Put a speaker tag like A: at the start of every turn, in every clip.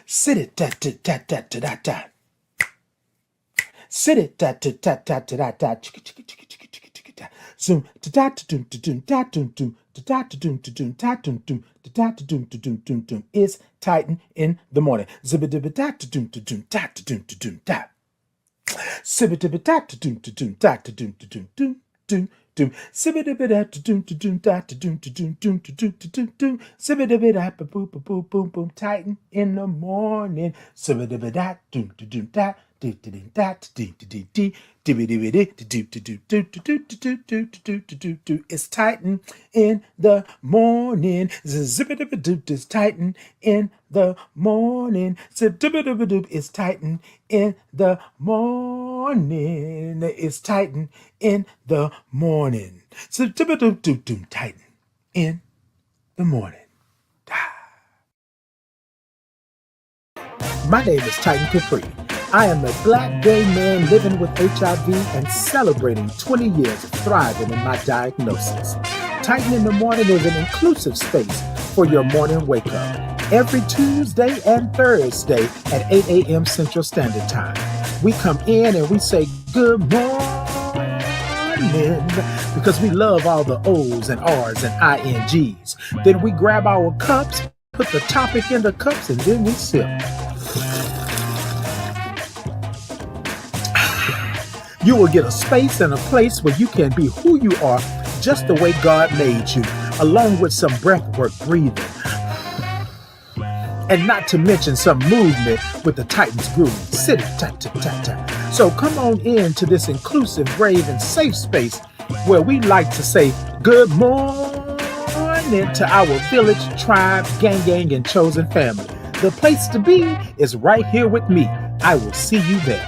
A: Sit it, da da da da da da da. Sit it, da da da da da da da. Chicka chicka chicka chicka chicka chicka da. Zoom da da da doom da doom da doom doom da da da doom da doom da doom doom da da da doom da doom doom doom. It's Titan in the morning. Zibba dibba da da doom da doom da da doom da doom da. Sibba dibba da da doom da doom da da doom da doom doom doom. Doom, sibba-dibba da doom da doom da da doom da doom doom da doom da doom doom, sibba-dibba da boom boom boom boom boom, Titan in the morning, sibba-dibba da doom da doom da da da da da da da it's Titan in the morning. Zip-a-dip-a-doop, it's Titan in the morning. Zip-a-dip-a-doop, it's Titan in the morning. It's Titan in the morning. Zip-a-dip-a-doop, Titan in the morning. My name is Titan Capri. I am a black gay man living with HIV and celebrating 20 years of thriving in my diagnosis. Titan in the Morning is an inclusive space for your morning wake up. Every Tuesday and Thursday at 8 a.m. Central Standard Time. We come in and we say good morning because we love all the O's and R's and INGs. Then we grab our cups, put the topic in the cups, and then we sip. You will get a space and a place where you can be who you are just the way God made you, along with some breathwork breathing. And not to mention some movement with the Titans groove. Sit it, tat, tat, tat, tat. So come on in to this inclusive, brave, and safe space where we like to say good morning to our village, tribe, gang, and chosen family. The place to be is right here with me. I will see you there.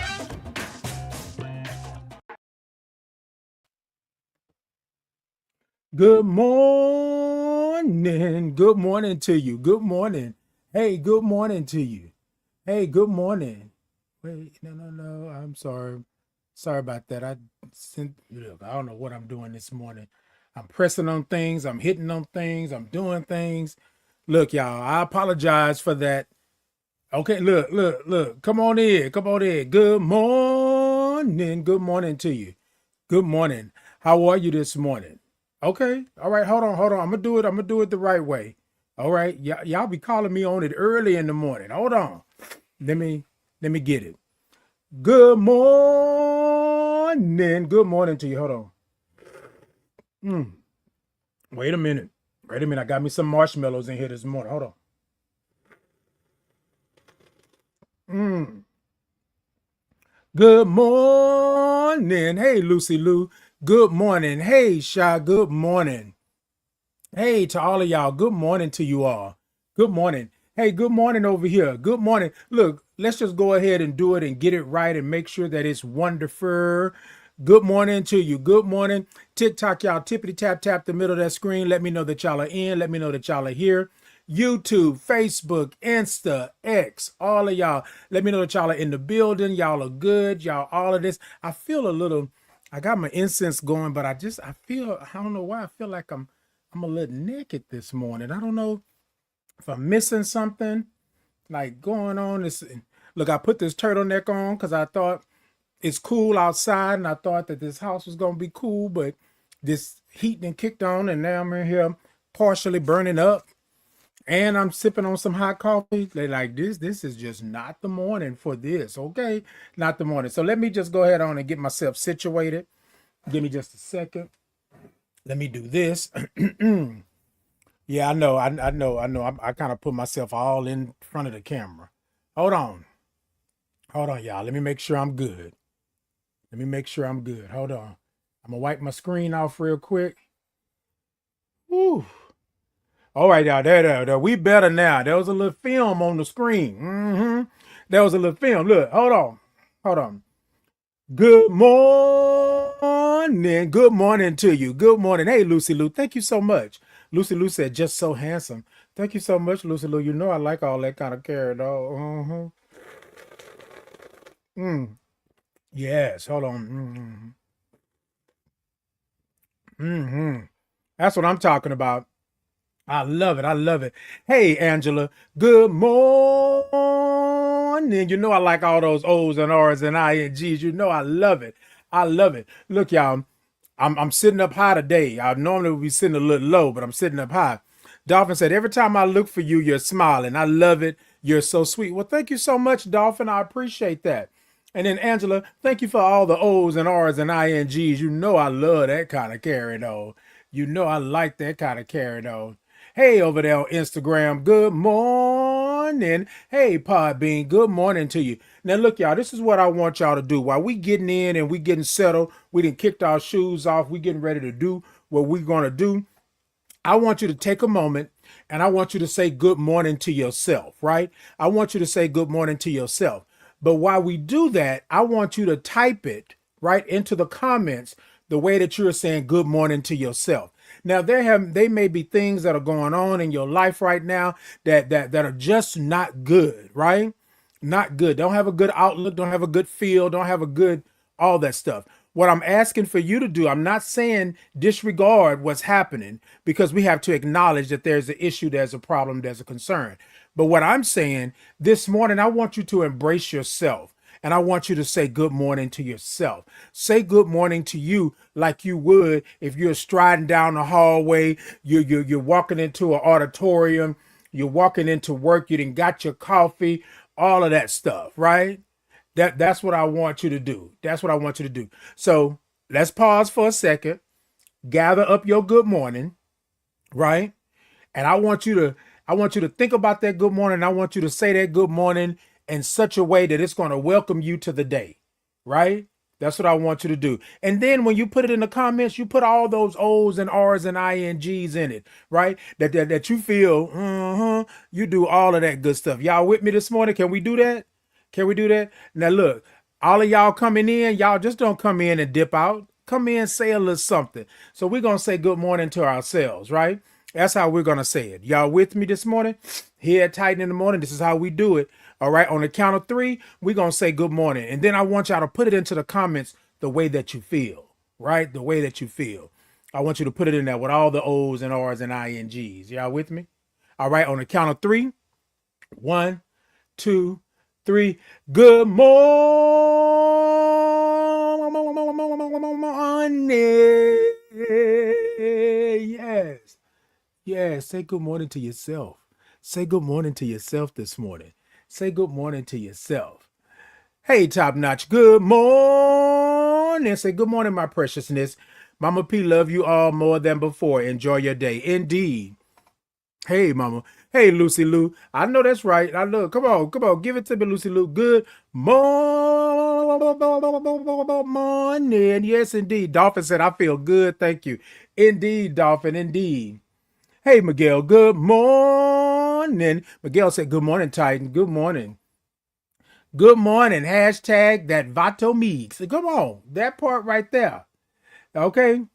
A: Good morning. Good morning to you. Good morning. Hey, good morning to you. Hey, good morning. Wait, no. I'm sorry. Sorry about that. Look, I don't know what I'm doing this morning. I'm pressing on things. I'm hitting on things. I'm doing things. Look, y'all, I apologize for that. Okay, look. Come on in. Good morning. Good morning to you. Good morning. How are you this morning? Okay. All right. Hold on. I'm gonna do it the right way. All right. Y'all be calling me on it early in the morning. Hold on. Let me get it. Good morning. Good morning to you. Hold on. Wait a minute. I got me some marshmallows in here this morning. Hold on. Good morning. Hey, Lucy Lou. Good morning. Hey, Sha. Good morning. Hey, to all of y'all. Good morning to you all. Good morning. Hey, good morning over here. Good morning. Look, let's just go ahead and do it and get it right and make sure that it's wonderful. Good morning to you. Good morning. TikTok, y'all. Tippity tap the middle of that screen. Let me know that y'all are in. Let me know that y'all are here. YouTube, Facebook, Insta, X, all of y'all. Let me know that y'all are in the building. Y'all are good. Y'all, all of this. I feel a little, I got my incense going, but I don't know why I feel like I'm a little naked this morning. I don't know if I'm missing something like going on. Look, I put this turtleneck on because I thought it's cool outside and I thought that this house was going to be cool, but this heat then kicked on and now I'm in here partially burning up. And I'm sipping on some hot coffee. They like this is just not the morning for this, okay? Not the morning. So let me just go ahead on and get myself situated. Give me just a second. Let me do this. Yeah, I know. I kind of put myself all in front of the camera. Hold on, y'all. Let me make sure I'm good. Hold on. I'm gonna wipe my screen off real quick. Woo. All right, y'all. There. We better now. There was a little film on the screen. There was a little film. Look, hold on. Good morning. Good morning to you. Good morning. Hey, Lucy Lou. Thank you so much. Lucy Lou said, just so handsome. Thank you so much, Lucy Lou. You know I like all that kind of carrot, dog. Yes. Hold on. That's what I'm talking about. I love it. Hey, Angela. Good morning. morning. You know I like all those O's and R's and INGs. You know I love it. I love it. Look, y'all, I'm sitting up high today. I normally would be sitting a little low, but I'm sitting up high. Dolphin said, every time I look for you, you're smiling. I love it. You're so sweet. Well, thank you so much, Dolphin. I appreciate that. And then Angela, thank you for all the O's and R's and INGs. You know I love that kind of carry on. You know I like that kind of carry on. Hey, over there on Instagram, good morning. Hey, Podbean, good morning to you. Now, look, y'all, this is what I want y'all to do. While we getting in and we getting settled, we done kicked our shoes off, we getting ready to do what we're going to do. I want you to take a moment and I want you to say good morning to yourself, right? I want you to say good morning to yourself. But while we do that, I want you to type it right into the comments the way that you're saying good morning to yourself. Now, they may be things that are going on in your life right now that are just not good, right? Not good. Don't have a good outlook, don't have a good feel, don't have a good, all that stuff. What I'm asking for you to do, I'm not saying disregard what's happening, because we have to acknowledge that there's an issue, there's a problem, there's a concern. But what I'm saying this morning, I want you to embrace yourself. And I want you to say good morning to yourself. Say good morning to you like you would if you're striding down the hallway, you're walking into an auditorium, you're walking into work, you done got your coffee, all of that stuff, right? That's what I want you to do. That's what I want you to do. So let's pause for a second, gather up your good morning, right? And I want you to think about that good morning. I want you to say that good morning in such a way that it's going to welcome you to the day, right? That's what I want you to do. And then when you put it in the comments, you put all those O's and R's and INGs in it, right? That you feel, you do all of that good stuff. Y'all with me this morning? Can we do that? Can we do that? Now, look, all of y'all coming in, y'all just don't come in and dip out. Come in, say a little something. So we're going to say good morning to ourselves, right? That's how we're going to say it. Y'all with me this morning? Head tight in the morning. This is how we do it. All right. On the count of 3, we're going to say good morning. And then I want y'all to put it into the comments the way that you feel, right? The way that you feel. I want you to put it in there with all the O's and R's and INGs. Y'all with me? All right. On the count of 3. 1, 2, 3. Good morning. Yes. Yes. Say good morning to yourself. Say good morning to yourself this morning. Say good morning to yourself. Hey, Top Notch, good morning. Say good morning, my preciousness. Mama P, love you all more than before. Enjoy your day. Indeed. Hey, Mama. Hey, Lucy Lou. I know that's right. I love. Come on. Give it to me, Lucy Lou. Good morning. Yes, indeed. Dolphin said, I feel good. Thank you. Indeed, Dolphin. Indeed. Hey, Miguel. Good morning. Miguel said, good morning, Titan. Good morning. Good morning. Hashtag that Vato Meeks. Come on. That part right there. Okay.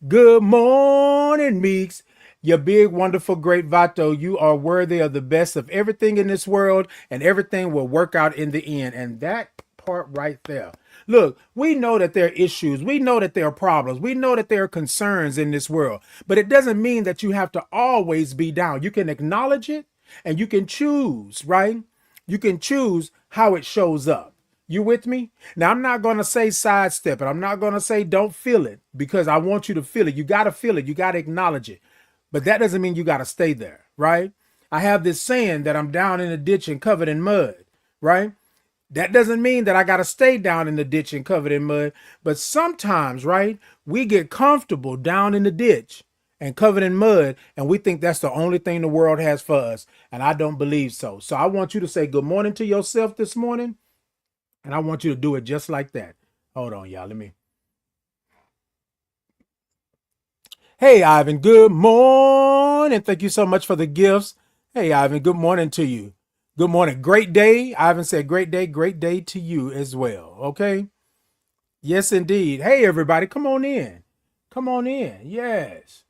A: Good morning, Meeks. Your big, wonderful, great Vato. You are worthy of the best of everything in this world, and everything will work out in the end. And that part right there. Look, we know that there are issues. We know that there are problems. We know that there are concerns in this world. But it doesn't mean that you have to always be down. You can acknowledge it and you can choose, right? You can choose how it shows up. You with me? Now, I'm not going to say sidestep it. I'm not going to say don't feel it, because I want you to feel it. You got to feel it. You got to acknowledge it. But that doesn't mean you got to stay there, right? I have this saying that I'm down in a ditch and covered in mud, right? That doesn't mean that I got to stay down in the ditch and covered in mud. But sometimes, right, we get comfortable down in the ditch and covered in mud, and we think that's the only thing the world has for us. And I don't believe so. So I want you to say good morning to yourself this morning. And I want you to do it just like that. Hold on, y'all. Let me. Hey, Ivan, good morning. Thank you so much for the gifts. Hey, Ivan, good morning to you. Good morning. Great day. Ivan said great day to you as well. Okay. Yes, indeed. Hey, everybody, come on in. Come on in. Yes.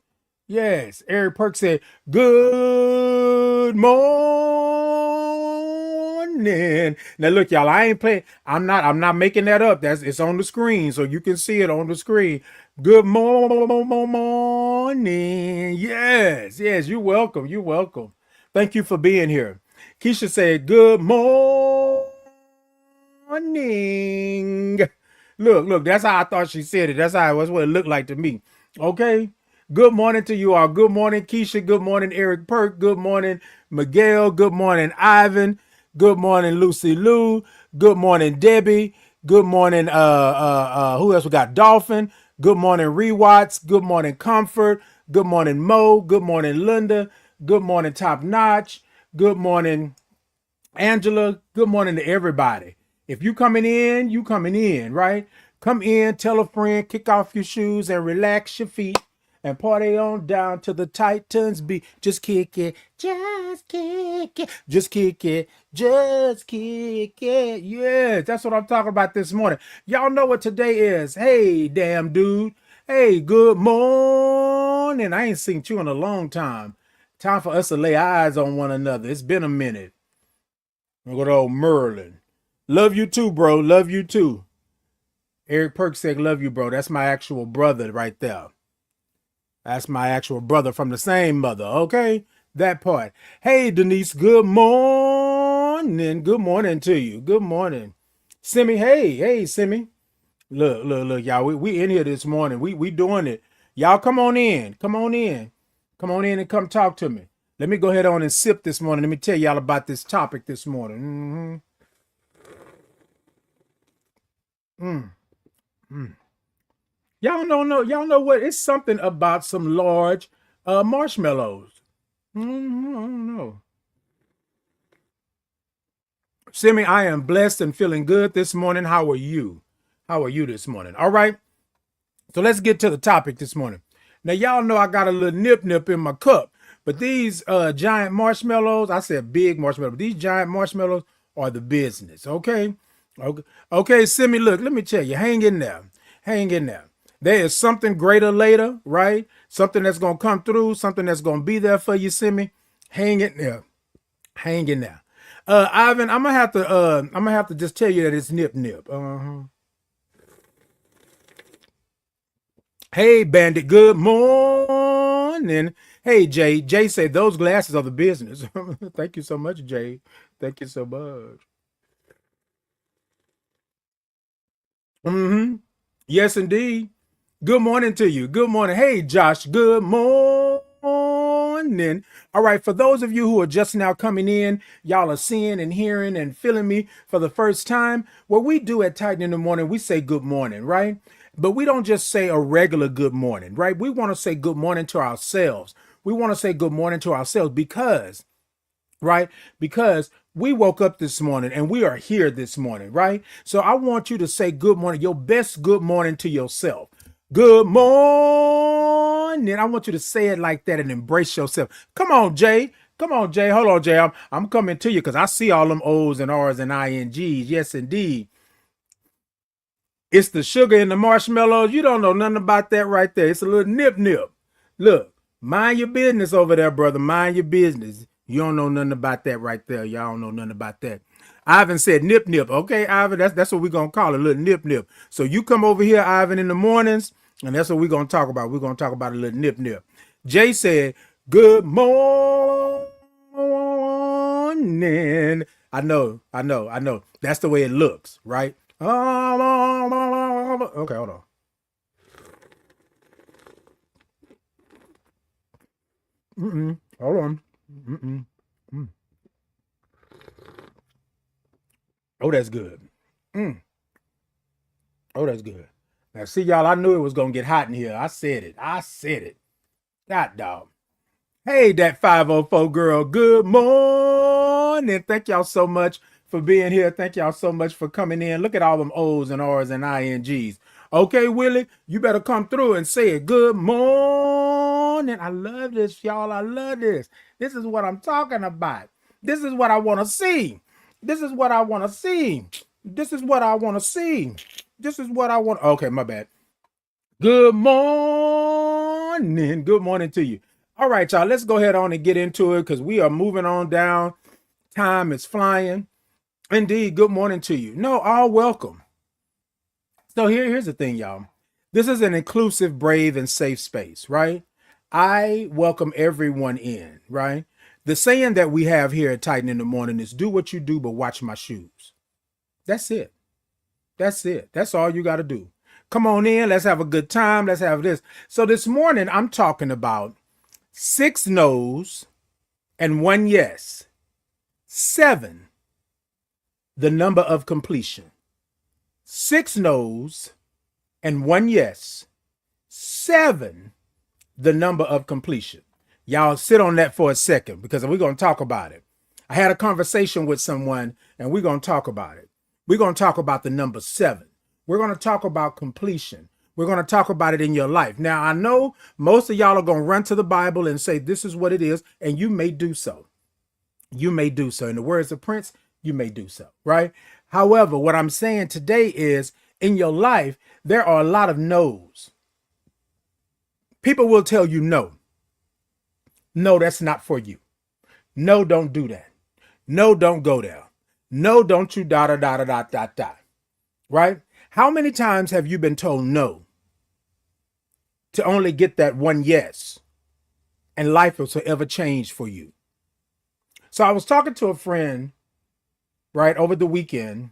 A: Yes. Eric Perk said, good morning. Now look, y'all, I ain't playing. I'm not making that up. It's on the screen, so you can see it on the screen. Good morning. Yes. Yes. You're welcome. You're welcome. Thank you for being here. Keisha said, good morning. morning. Look, that's how I thought she said it. That's what it looked like to me. Okay. Good morning to you all. Good morning, Keisha. Good morning, Eric Perk. Good morning, Miguel. Good morning, Ivan. Good morning, Lucy Lou. Good morning, Debbie. Good morning, who else we got? Dolphin. Good morning, Rewatts. Good morning, Comfort. Good morning, Mo. Good morning, Linda. Good morning, Top Notch. Good morning, Angela. Good morning to everybody. If you coming in, you coming in, right? Come in, tell a friend, kick off your shoes and relax your feet and party on down to the Titans beat. Just kick it, just kick it, just kick it, just kick it. Yeah, that's what I'm talking about this morning. Y'all know what today is. Hey, damn dude. Hey, good morning. I ain't seen you in a long time. Time for us to lay eyes on one another. It's been a minute. Good old Merlin. Love you too, bro. Love you too. Eric Perk said, love you, bro. That's my actual brother right there. That's my actual brother from the same mother. Okay. That part. Hey, Denise. Good morning. Good morning to you. Good morning. Simi. Hey, Simi. Look, y'all. We in here this morning. We doing it. Y'all come on in. Come on in. Come on in and come talk to me. Let me go ahead on and sip this morning. Let me tell y'all about this topic this morning. Y'all don't know. Y'all know what? It's something about some large marshmallows. I don't know. Simi, I am blessed and feeling good this morning. How are you? How are you this morning? All right. So let's get to the topic this morning. Now, y'all know I got a little nip in my cup, but these giant marshmallows, I said big marshmallows, these giant marshmallows are the business. Okay. Okay, Simi, look, let me tell you, hang in there. Hang in there. There is something greater later, right? Something that's going to come through, something that's going to be there for you, Simi. Hang in there. Hang in there. Ivan, I'm gonna have to just tell you that it's nip. Hey, Bandit, good morning. Hey, Jay. Jay said those glasses are the business. Thank you so much, Jay. Thank you so much. Yes, indeed. Good morning to you. Good morning. Hey, Josh. Good morning. All right. For those of you who are just now coming in, y'all are seeing and hearing and feeling me for the first time. What we do at Titan in the morning, we say good morning, right? But we don't just say a regular good morning, right? We want to say good morning to ourselves. We want to say good morning to ourselves because, right? Because we woke up this morning and we are here this morning, right? So I want you to say good morning, your best good morning to yourself. Good morning. I want you to say it like that and embrace yourself. Come on, Jay. Come on, Jay. Hold on, Jay. I'm coming to you because I see all them O's and R's and INGs. Yes, indeed. It's the sugar in the marshmallows. You don't know nothing about that right there. It's a little nip. Look, mind your business over there, brother. Mind your business. You don't know nothing about that right there. Y'all don't know nothing about that. Ivan said nip. Okay, Ivan, that's what we're going to call it, a little nip. So you come over here, Ivan, in the mornings, and that's what we're going to talk about. We're going to talk about a little nip. Jay said, good morning. I know. That's the way it looks, right? Okay, hold on. Hold on. Oh, that's good. Oh, that's good. Now, see, y'all, I knew it was going to get hot in here. I said it. God dog. Hey, that 504 girl. Good morning. Thank y'all so much for being here. Thank y'all so much for coming in. Look at all them O's and R's and INGs. Okay, Willie, you better come through and say it. Good morning. I love this, y'all. I love this. This is what I'm talking about. This is what I want to see. This is what I want to see. This is what I want to see. This is what I want. Okay, my bad. Good morning. Good morning to you. All right, y'all, let's go ahead on and get into it because we are moving on down. Time is flying. Indeed, good morning to you. No, all welcome. So here's the thing, y'all. This is an inclusive, brave, and safe space, right? I welcome everyone in, right? The saying that we have here at Titan in the Morning is do what you do, but watch my shoes. That's it. That's it. That's all you got to do. Come on in. Let's have a good time. Let's have this. So this morning, I'm talking about 6 no's and 1 yes. 7, the number of completion. 6 no's and 1 yes. 7, the number of completion. Y'all sit on that for a second because we're going to talk about it. I had a conversation with someone and we're going to talk about it. We're going to talk about the number 7. We're going to talk about completion. We're going to talk about it in your life. Now, I know most of y'all are going to run to the Bible and say, this is what it is. And you may do so. You may do so. In the words of Prince, you may do so, right? However, what I'm saying today is in your life, there are a lot of no's. People will tell you no. No, that's not for you. No, don't do that. No, don't go there. No, don't you da da da da da da da. Right? How many times have you been told no to only get that 1 yes and life will forever change for you? So I was talking to a friend right over the weekend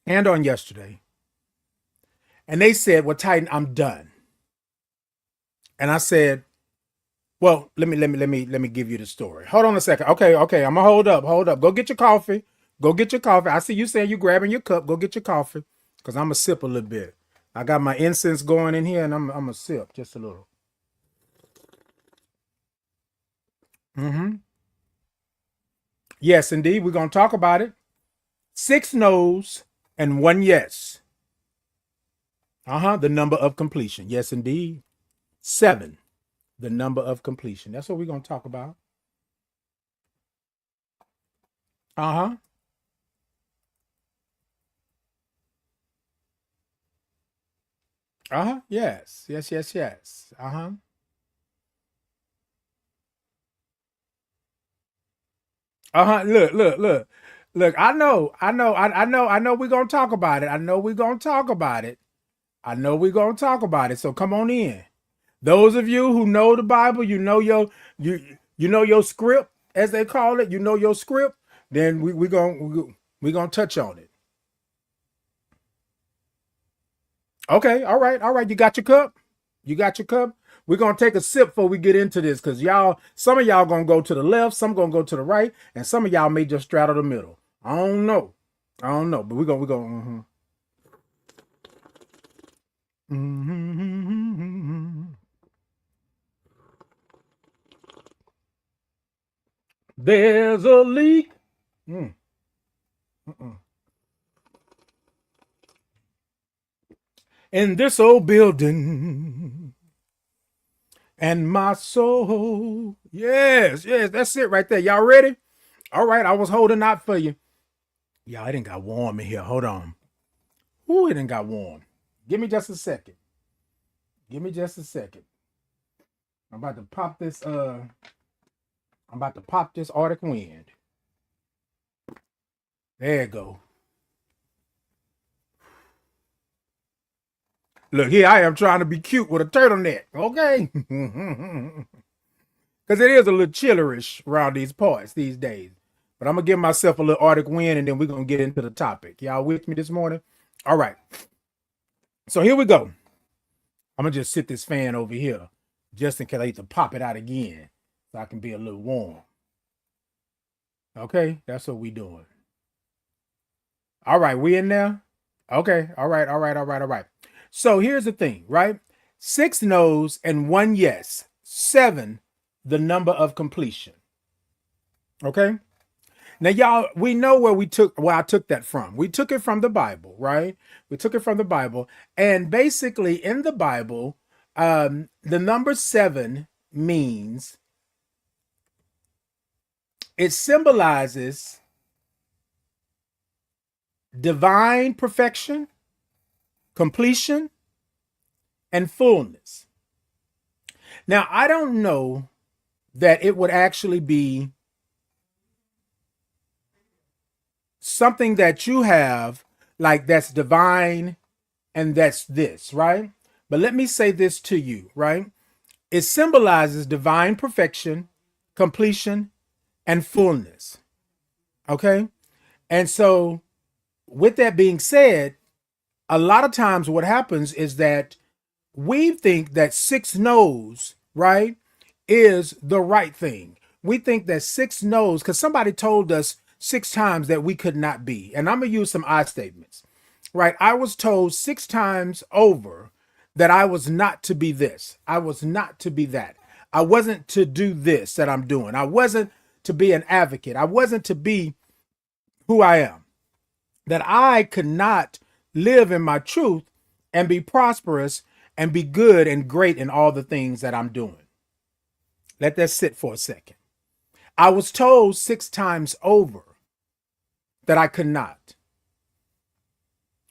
A: and on yesterday, and they said, well, Titan, I'm done. And I said, well, let me give you the story. Hold on a second. Okay. I'm gonna hold up. Go get your coffee. I see you saying you grabbing your cup. Go get your coffee, because I'm gonna sip a little bit. I got my incense going in here, and I'm gonna sip just a little. Yes, indeed. We're gonna talk about it. 6 no's and 1 yes. The number of completion. Yes, indeed. 7. The number of completion. That's what we're going to talk about. Yes. Look, I know we're going to talk about it. So come on in. Those of you who know the Bible, you know your script, as they call it, you know your script, then we're gonna touch on it. Okay, all right. You got your cup? We're gonna take a sip before we get into this, because some of y'all gonna go to the left, some gonna go to the right, and some of y'all may just straddle the middle. I don't know, but we're gonna. There's a leak. In this old building. And my soul. Yes, that's it right there. Y'all ready? All right, I was holding out for you. Y'all, it done got warm in here. Hold on. Ooh, it done got warm. Give me just a second. I'm about to pop this Arctic wind. There you go. Look, here I am trying to be cute with a turtleneck, okay? Because it is a little chillerish around these parts these days. But I'm going to give myself a little Arctic wind, and then we're going to get into the topic. Y'all with me this morning? All right. So here we go. I'm going to just sit this fan over here just in case I need to pop it out again so I can be a little warm. Okay, that's what we doing. All right, we in there? Okay, all right. So here's the thing, right? 6 no's and 1 yes. 7, the number of completion. Okay? Now, y'all, we know where I took that from. We took it from the Bible, right? And basically in the Bible, the number 7 means, it symbolizes divine perfection, completion, and fullness. Now, I don't know that it would actually be something that you have like that's divine and that's this, right? But let me say this to you, right? It symbolizes divine perfection, completion, and fullness. Okay? And so with that being said, A lot of times what happens is that we think that 6 no's, right, is the right thing. We think that 6 no's, because somebody told us 6 times that we could not be. And I'm going to use some I statements, right? I was told 6 times over that I was not to be this. I was not to be that. I wasn't to do this that I'm doing. I wasn't to be an advocate. I wasn't to be who I am. That I could not live in my truth and be prosperous and be good and great in all the things that I'm doing. Let that sit for a second. I was told 6 times over that I could not,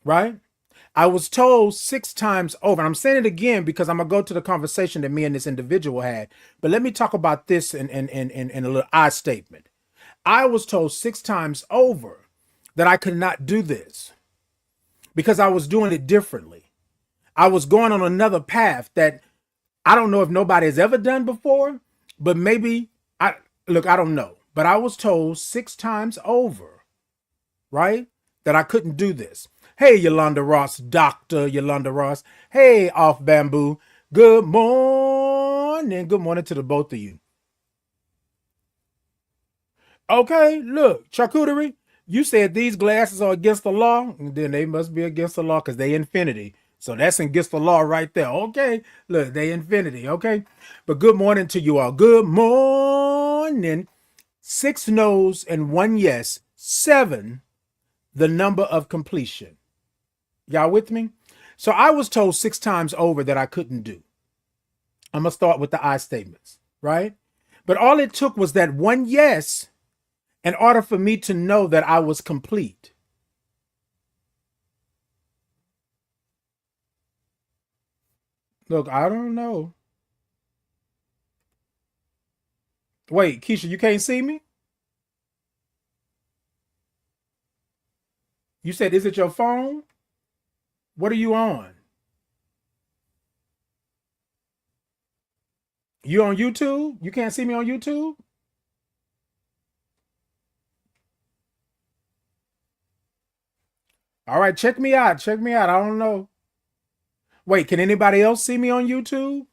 A: right? I was told 6 times over. And I'm saying it again because I'm going to go to the conversation that me and this individual had. But let me talk about this in a little I statement. I was told 6 times over that I could not do this because I was doing it differently. I was going on another path that I don't know if nobody has ever done before, but maybe I don't know. But I was told 6 times over, right, that I couldn't do this. Hey, Yolanda Ross, Dr. Yolanda Ross. Hey, Off Bamboo. Good morning. Good morning to the both of you. Okay, look, charcuterie, you said these glasses are against the law, and then they must be against the law because they infinity. So that's against the law right there. Okay, look, they infinity. Okay, but good morning to you all. Good morning. 6 no's and 1 yes. 7, the number of completion. Y'all with me? So I was told 6 times over that I couldn't do. I'm going to start with the I statements, right? But all it took was that 1 yes in order for me to know that I was complete. Look, I don't know. Wait, Keisha, you can't see me? You said, is it your phone? What are you on? You on YouTube? You can't see me on YouTube? All right, check me out. Check me out. I don't know. Wait, can anybody else see me on YouTube?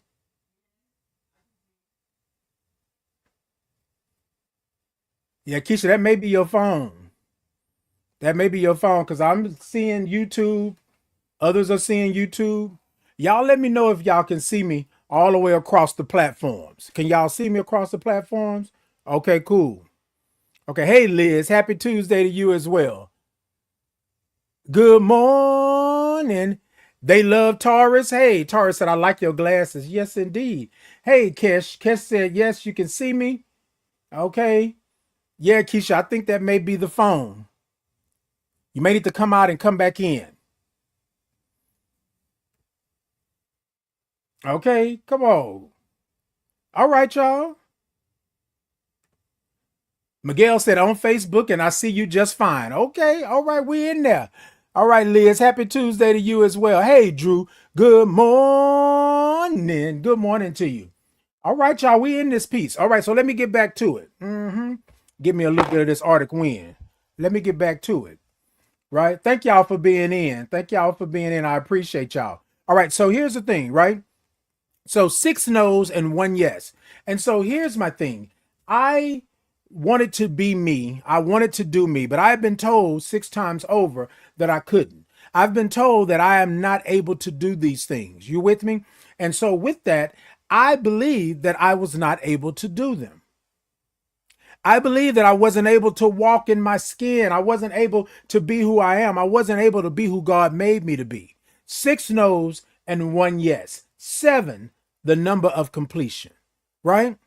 A: Yeah, Keisha, that may be your phone. That may be your phone because I'm seeing YouTube. Others are seeing YouTube. Y'all let me know if y'all can see me all the way across the platforms. Can y'all see me across the platforms? Okay, cool. Okay, hey Liz, happy Tuesday to you as well. Good morning. They love Taurus. Hey, Taurus said, I like your glasses. Yes, indeed. Hey, Kesh. Kesh said, yes, you can see me. Okay. Yeah, Keisha, I think that may be the phone. You may need to come out and come back in. Okay, come on. All right, y'all. Miguel said on Facebook, and I see you just fine. Okay, all right, we in there. All right, Liz, happy Tuesday to you as well. Hey, Drew, good morning. Good morning to you. All right, y'all, we in this piece. All right, so let me get back to it. Give me a little bit of this Arctic wind. Let me get back to it. Right? Thank y'all for being in. Thank y'all for being in. I appreciate y'all. All right, so here's the thing, right? So 6 no's and 1 yes. And so here's my thing. I wanted to be me. I wanted to do me, but I've been told 6 times over that I couldn't. I've been told that I am not able to do these things. You with me? And so with that, I believe that I was not able to do them. I believe that I wasn't able to walk in my skin. I wasn't able to be who I am. I wasn't able to be who God made me to be. 6 no's and 1 yes. 7, the number of completion, right?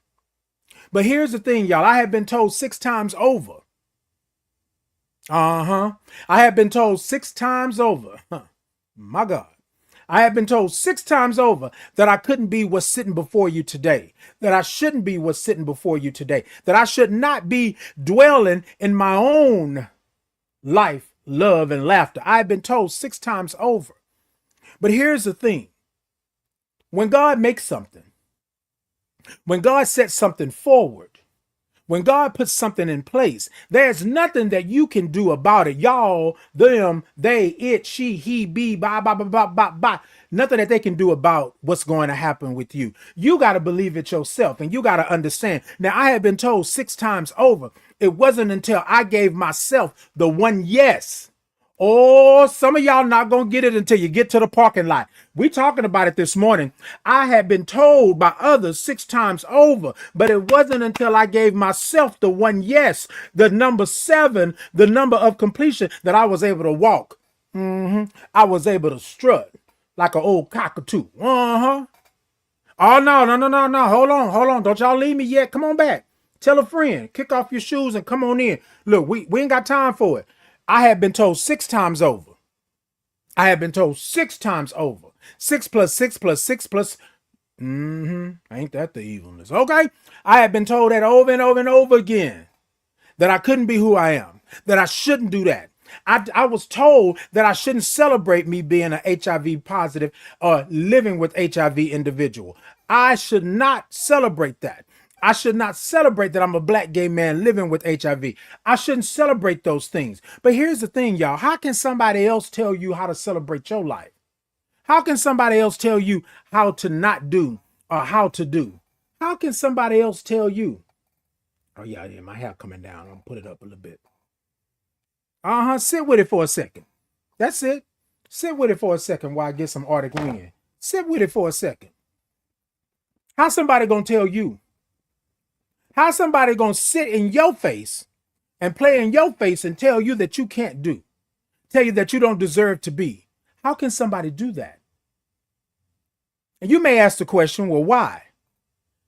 A: But here's the thing, y'all. I have been told 6 times over. I have been told 6 times over. My God. I have been told 6 times over that I couldn't be what's sitting before you today, that I shouldn't be what's sitting before you today, that I should not be dwelling in my own life, love, and laughter. I've been told 6 times over. But here's the thing. When God makes something, when God sets something forward, When God puts something in place, there's nothing that you can do about it. Y'all, them, they, it, she, he, be, blah, blah, blah, blah, blah, blah. Nothing that they can do about what's going to happen with you. You got to believe it yourself, and you got to understand. Now, I have been told 6 times over, it wasn't until I gave myself the one yes. Oh, some of y'all not going to get it until you get to the parking lot. We talking about it this morning. I had been told by others 6 times over, but it wasn't until I gave myself the one yes, the number 7, the number of completion, that I was able to walk. I was able to strut like an old cockatoo. Oh, no. Hold on. Don't y'all leave me yet. Come on back. Tell a friend. Kick off your shoes and come on in. Look, we ain't got time for it. I had been told 6 times over. I had been told 6 times over. 6 plus 6 plus 6 plus. Ain't that the evilness? Okay. I had been told that over and over and over again, that I couldn't be who I am, that I shouldn't do that. I was told that I shouldn't celebrate me being an HIV positive or living with HIV individual. I should not celebrate that. I should not celebrate that I'm a black gay man living with HIV. I shouldn't celebrate those things. But here's the thing, y'all. How can somebody else tell you how to celebrate your life? How can somebody else tell you how to not do or how to do? How can somebody else tell you? Oh, yeah, my hair coming down. I'm put it up a little bit. Sit with it for a second. That's it. Sit with it for a second while I get some Arctic wind. Sit with it for a second. How somebody gonna tell you? How somebody gonna sit in your face and play in your face and tell you that you can't do? Tell you that you don't deserve to be? How can somebody do that? And you may ask the question, well, why?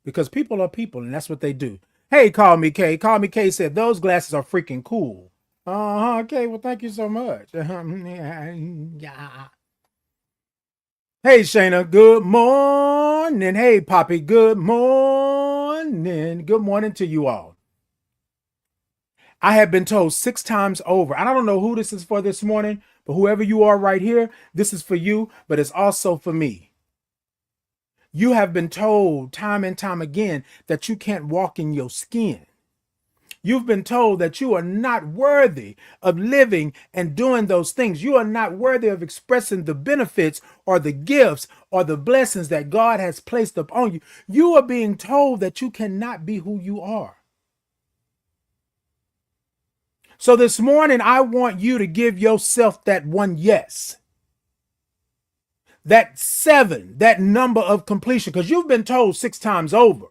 A: Because people are people, and that's what they do. Hey, Call Me K. Call Me K said, those glasses are freaking cool. Okay, well, thank you so much. Yeah. Hey, Shayna, good morning. Hey, Poppy, good morning. Good morning to you all. I have been told 6 times over, and I don't know who this is for this morning, but whoever you are right here, this is for you, but it's also for me. You have been told time and time again that you can't walk in your skin. You've been told that you are not worthy of living and doing those things. You are not worthy of expressing the benefits or the gifts or the blessings that God has placed upon you. You are being told that you cannot be who you are. So this morning, I want you to give yourself that one yes. That 7, that number of completion, because you've been told 6 times over.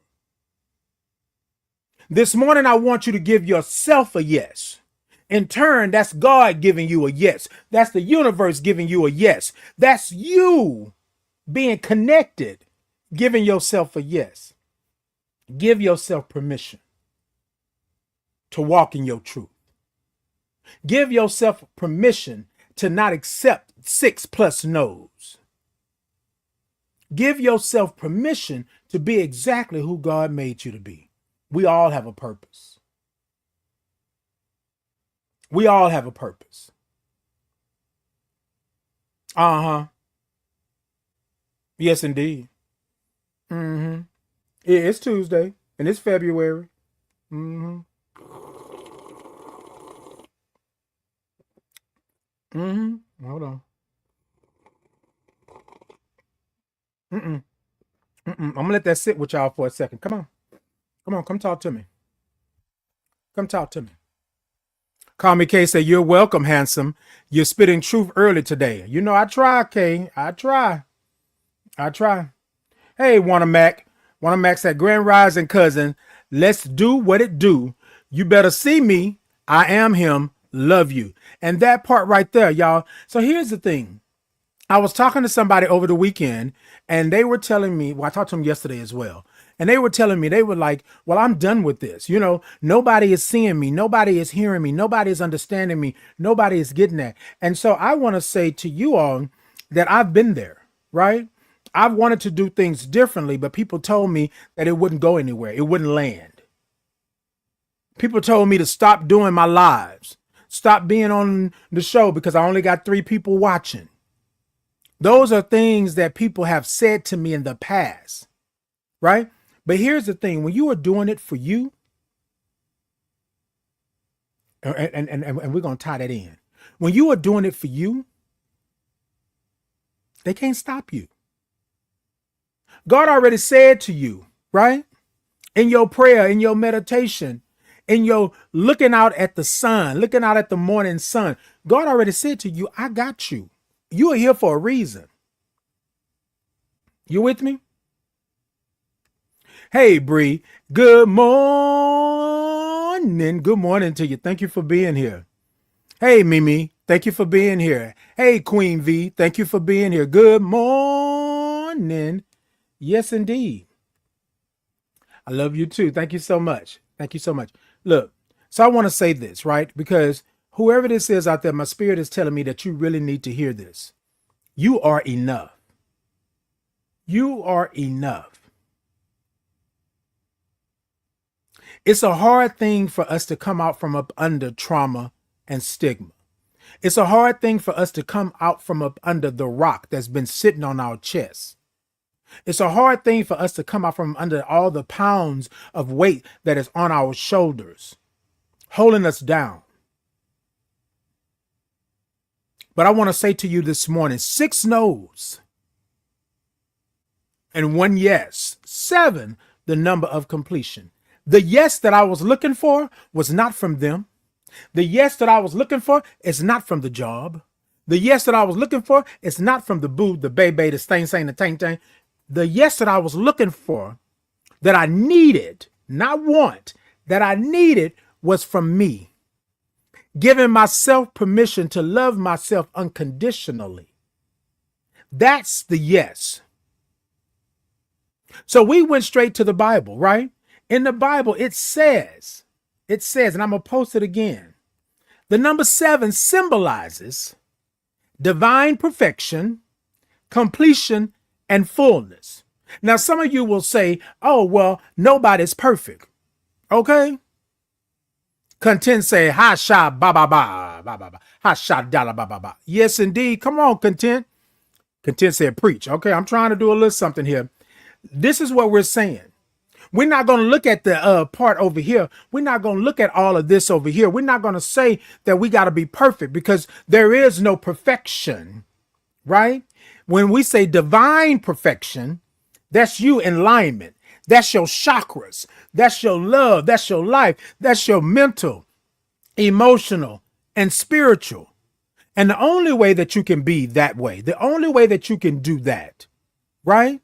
A: This morning, I want you to give yourself a yes. In turn, that's God giving you a yes. That's the universe giving you a yes. That's you being connected, giving yourself a yes. Give yourself permission to walk in your truth. Give yourself permission to not accept 6 plus no's. Give yourself permission to be exactly who God made you to be. We all have a purpose. We all have a purpose. Yes, indeed. It's Tuesday and it's February. Hold on. I'm gonna let that sit with y'all for a second. Come on, come talk to me. Come talk to me. Call Me K say, you're welcome, handsome. You're spitting truth early today. You know, I try, K. I try. Hey, Wanna Mac said, Grand Rising cousin, let's do what it do. You better see me. I am him. Love you. And that part right there, y'all. So here's the thing. I was talking to somebody over the weekend and they were telling me, well, I talked to them yesterday as well. And they were telling me, they were like, well, I'm done with this. You know, nobody is seeing me. Nobody is hearing me. Nobody is understanding me. Nobody is getting that. And so I want to say to you all that I've been there, right? I've wanted to do things differently, but people told me that it wouldn't go anywhere. It wouldn't land. People told me to stop doing my lives, stop being on the show because I only got 3 people watching. Those are things that people have said to me in the past, right? But here's the thing. When you are doing it for you, And we're going to tie that in. When you are doing it for you, they can't stop you. God already said to you, right? In your prayer, in your meditation, in your looking out at the sun, looking out at the morning sun, God already said to you, I got you. You are here for a reason. You with me? Hey, Bree, good morning. Good morning to you. Thank you for being here. Hey, Mimi, thank you for being here. Hey, Queen V, thank you for being here. Good morning. Yes, indeed. I love you too. Thank you so much. Thank you so much. Look, so I want to say this, right? Because whoever this is out there, my spirit is telling me that you really need to hear this. You are enough. You are enough. It's a hard thing for us to come out from up under trauma and stigma. It's a hard thing for us to come out from up under the rock that's been sitting on our chest. It's a hard thing for us to come out from under all the pounds of weight that is on our shoulders, holding us down. But I want to say to you this morning, 6 no's and 1 yes, 7, the number of completion. The yes that I was looking for was not from them. The yes that I was looking for is not from the job. The yes that I was looking for is not from the boo, the baby, the stain, the tang, tang. The yes that I was looking for, that I needed, not want, that I needed was from me. Giving myself permission to love myself unconditionally. That's the yes. So we went straight to the Bible, right? In the Bible, it says, and I'm going to post it again. The number 7 symbolizes divine perfection, completion, and fullness. Now, some of you will say, oh, well, nobody's perfect. Okay. Content say, ha, sha, ba, ba, ba, ba, ba, ba, ha, sha, da, ba, ba, ba. Yes, indeed. Come on, Content. Content said, preach. Okay. I'm trying to do a little something here. This is what we're saying. We're not going to look at the part over here. We're not going to look at all of this over here. We're not going to say that we got to be perfect because there is no perfection, right? When we say divine perfection, that's you in alignment. That's your chakras. That's your love. That's your life. That's your mental, emotional, and spiritual. And the only way that you can be that way, the only way that you can do that, right,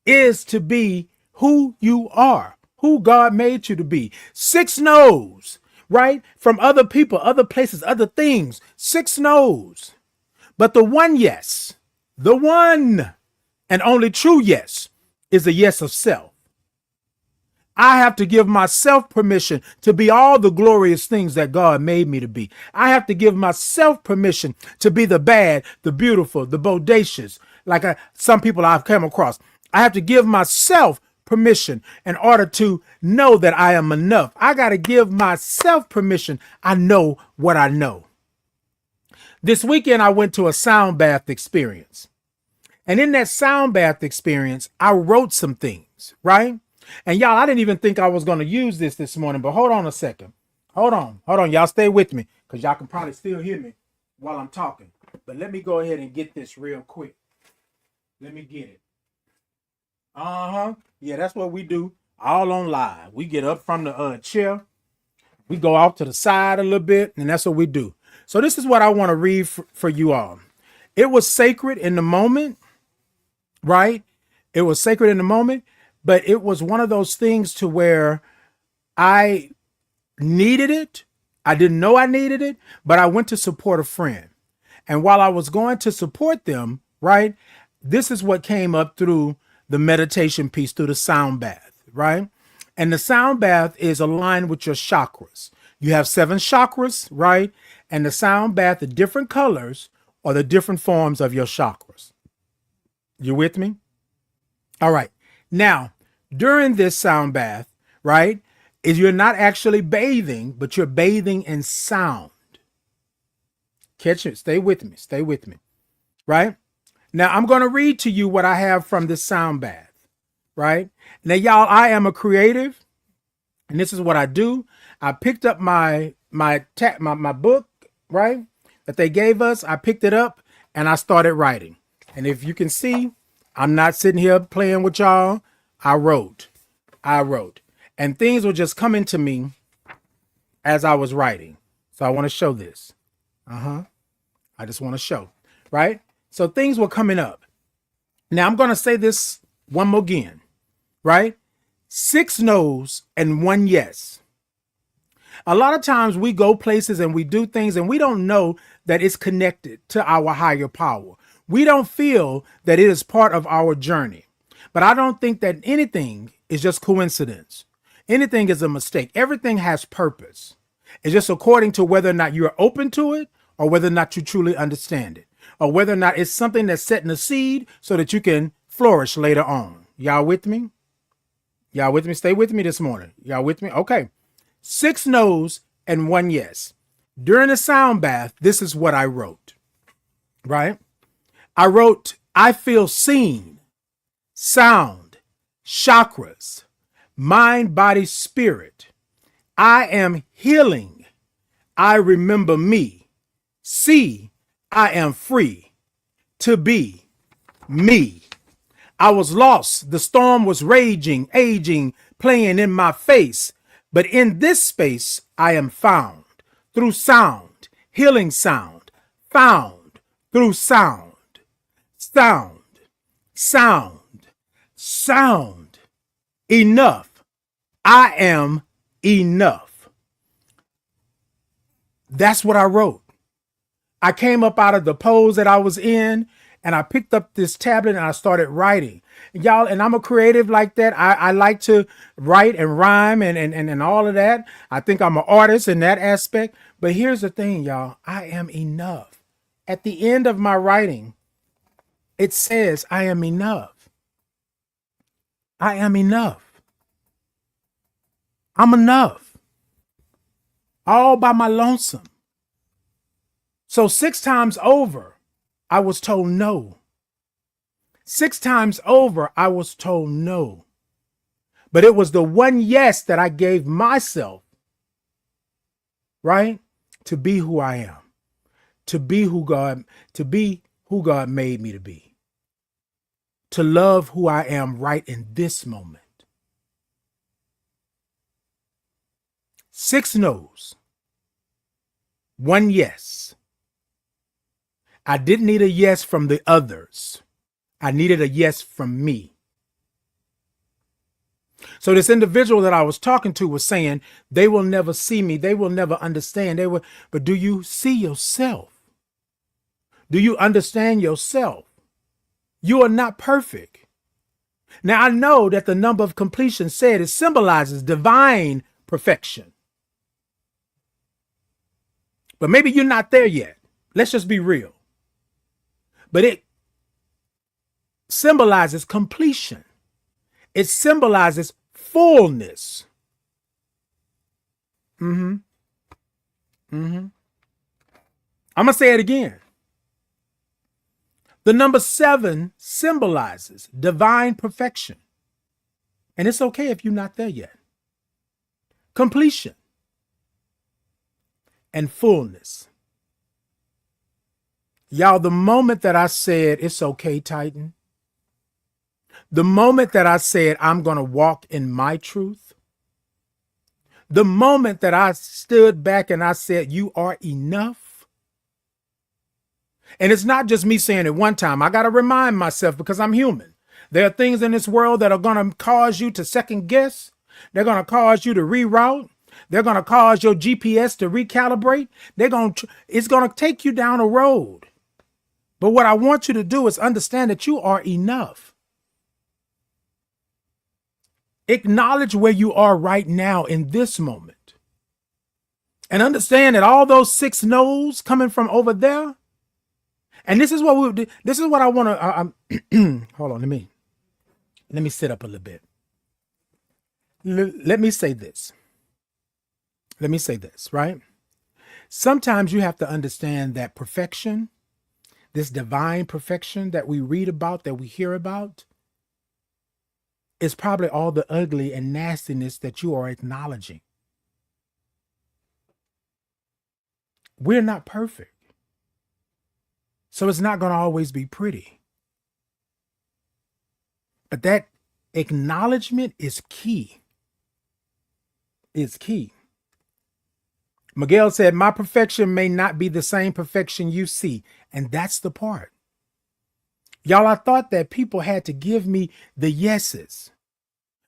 A: is to be who you are, who God made you to be. 6 no's, right? From other people, other places, other things. 6 no's. But the 1 yes, the one and only true yes is a yes of self. I have to give myself permission to be all the glorious things that God made me to be. I have to give myself permission to be the bad, the beautiful, the bodacious, like some people I've come across. I have to give myself permission in order to know that I am enough. I got to give myself permission. I know what I know. This weekend, I went to a sound bath experience. And in that sound bath experience, I wrote some things, right? And y'all, I didn't even think I was going to use this morning, but hold on a second. Hold on. Y'all stay with me because y'all can probably still hear me while I'm talking. But let me go ahead and get this real quick. Let me get it. Yeah, that's what we do all on live. We get up from the chair. We go off to the side a little bit, and that's what we do. So this is what I want to read for you all. It was sacred in the moment, right? It was sacred in the moment, but it was one of those things to where I needed it. I didn't know I needed it, but I went to support a friend. And while I was going to support them, right, this is what came up through the meditation piece, through the sound bath, right? And the sound bath is aligned with your chakras. You have 7 chakras, right? And the sound bath, the different colors are the different forms of your chakras. You with me? All right. Now, during this sound bath, right, is you're not actually bathing, but you're bathing in sound. Catch it. Stay with me, right? Now, I'm going to read to you what I have from this sound bath, right? Now, y'all, I am a creative, and this is what I do. I picked up my book, right, that they gave us. I picked it up and I started writing. And if you can see, I'm not sitting here playing with y'all. I wrote. And things were just coming to me as I was writing. So I want to show this. I just want to show, right? So things were coming up. Now I'm going to say this one more again, right? 6 no's and 1 yes. A lot of times we go places and we do things and we don't know that it's connected to our higher power. We don't feel that it is part of our journey. But I don't think that anything is just coincidence. Anything is a mistake. Everything has purpose. It's just according to whether or not you're open to it or whether or not you truly understand it, or whether or not it's something that's setting a seed so that you can flourish later on. Y'all with me? Y'all with me? Stay with me this morning. Y'all with me? Okay. 6 no's and 1 yes. During the sound bath, this is what I wrote, right? I wrote, I feel seen, sound, chakras, mind, body, spirit. I am healing. I remember me. See, I am free to be me. I was lost. The storm was raging, aging, playing in my face. But in this space, I am found through sound, healing sound, found through sound, sound, sound, sound. Enough. I am enough. That's what I wrote. I came up out of the pose that I was in and I picked up this tablet and I started writing. Y'all, and I'm a creative like that. I like to write and rhyme and all of that. I think I'm an artist in that aspect. But here's the thing, y'all. I am enough. At the end of my writing, it says I am enough. I am enough. I'm enough. All by my lonesome. So 6 times over, I was told no. 6 times over, I was told no. But it was the 1 yes that I gave myself, right? To be who I am, to be who God made me to be, to love who I am right in this moment. 6 no's, 1 yes. I didn't need a yes from the others. I needed a yes from me. So this individual that I was talking to was saying, they will never see me. They will never understand. But do you see yourself? Do you understand yourself? You are not perfect. Now I know that the number of completion said it symbolizes divine perfection. But maybe you're not there yet. Let's just be real. But it symbolizes completion. It symbolizes fullness. I'm going to say it again. The number 7 symbolizes divine perfection. And it's okay if you're not there yet. Completion and fullness. Y'all, the moment that I said, it's okay, Titan, the moment that I said, I'm going to walk in my truth, the moment that I stood back and I said, you are enough. And it's not just me saying it one time. I got to remind myself because I'm human. There are things in this world that are going to cause you to second guess. They're going to cause you to reroute. They're going to cause your GPS to recalibrate. It's going to take you down a road. But what I want you to do is understand that you are enough. Acknowledge where you are right now in this moment. And understand that all those 6 no's coming from over there. And this is what this is what I want to, hold on, let me sit up a little bit. Let me say this. Let me say this, right? Sometimes you have to understand that perfection, this divine perfection that we read about, that we hear about, is probably all the ugly and nastiness that you are acknowledging. We're not perfect. So it's not going to always be pretty. But that acknowledgement is key. It's key. Miguel said, my perfection may not be the same perfection you see. And that's the part. Y'all, I thought that people had to give me the yeses.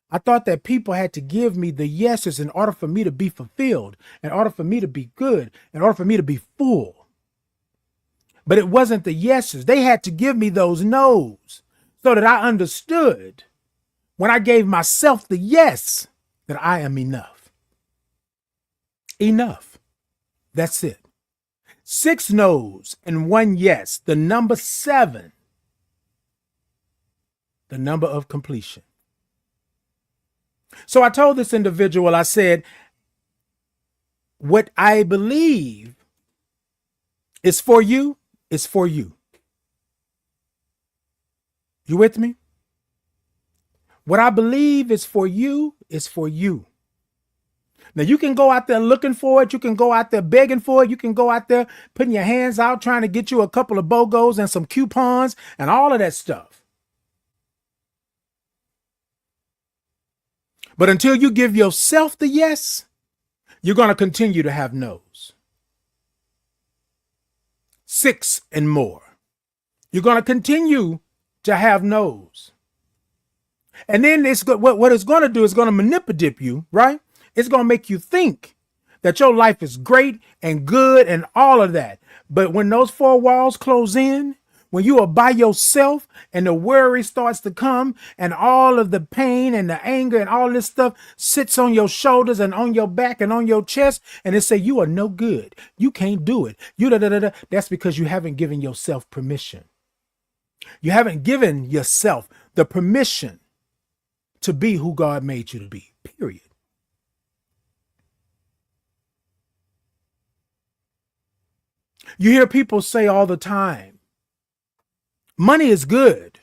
A: I thought that people had to give me the yeses in order for me to be fulfilled, in order for me to be good, in order for me to be full. But it wasn't the yeses. They had to give me those no's so that I understood when I gave myself the yes that I am enough. Enough. That's it. 6 no's and 1 yes. The number 7. The number of completion. So I told this individual, I said, what I believe is for you is for you. You with me? What I believe is for you is for you. Now you can go out there looking for it. You can go out there begging for it. You can go out there putting your hands out, trying to get you a couple of BOGOs and some coupons and all of that stuff. But until you give yourself the yes, you're going to continue to have no's. 6 and more. You're going to continue to have no's. And then what it's going to do is going to manipulate you, right? It's going to make you think that your life is great and good and all of that. But when those 4 walls close in, when you are by yourself and the worry starts to come and all of the pain and the anger and all this stuff sits on your shoulders and on your back and on your chest, and it say you are no good. You can't do it. That's because you haven't given yourself permission. You haven't given yourself the permission to be who God made you to be, period. You hear people say all the time, money is good.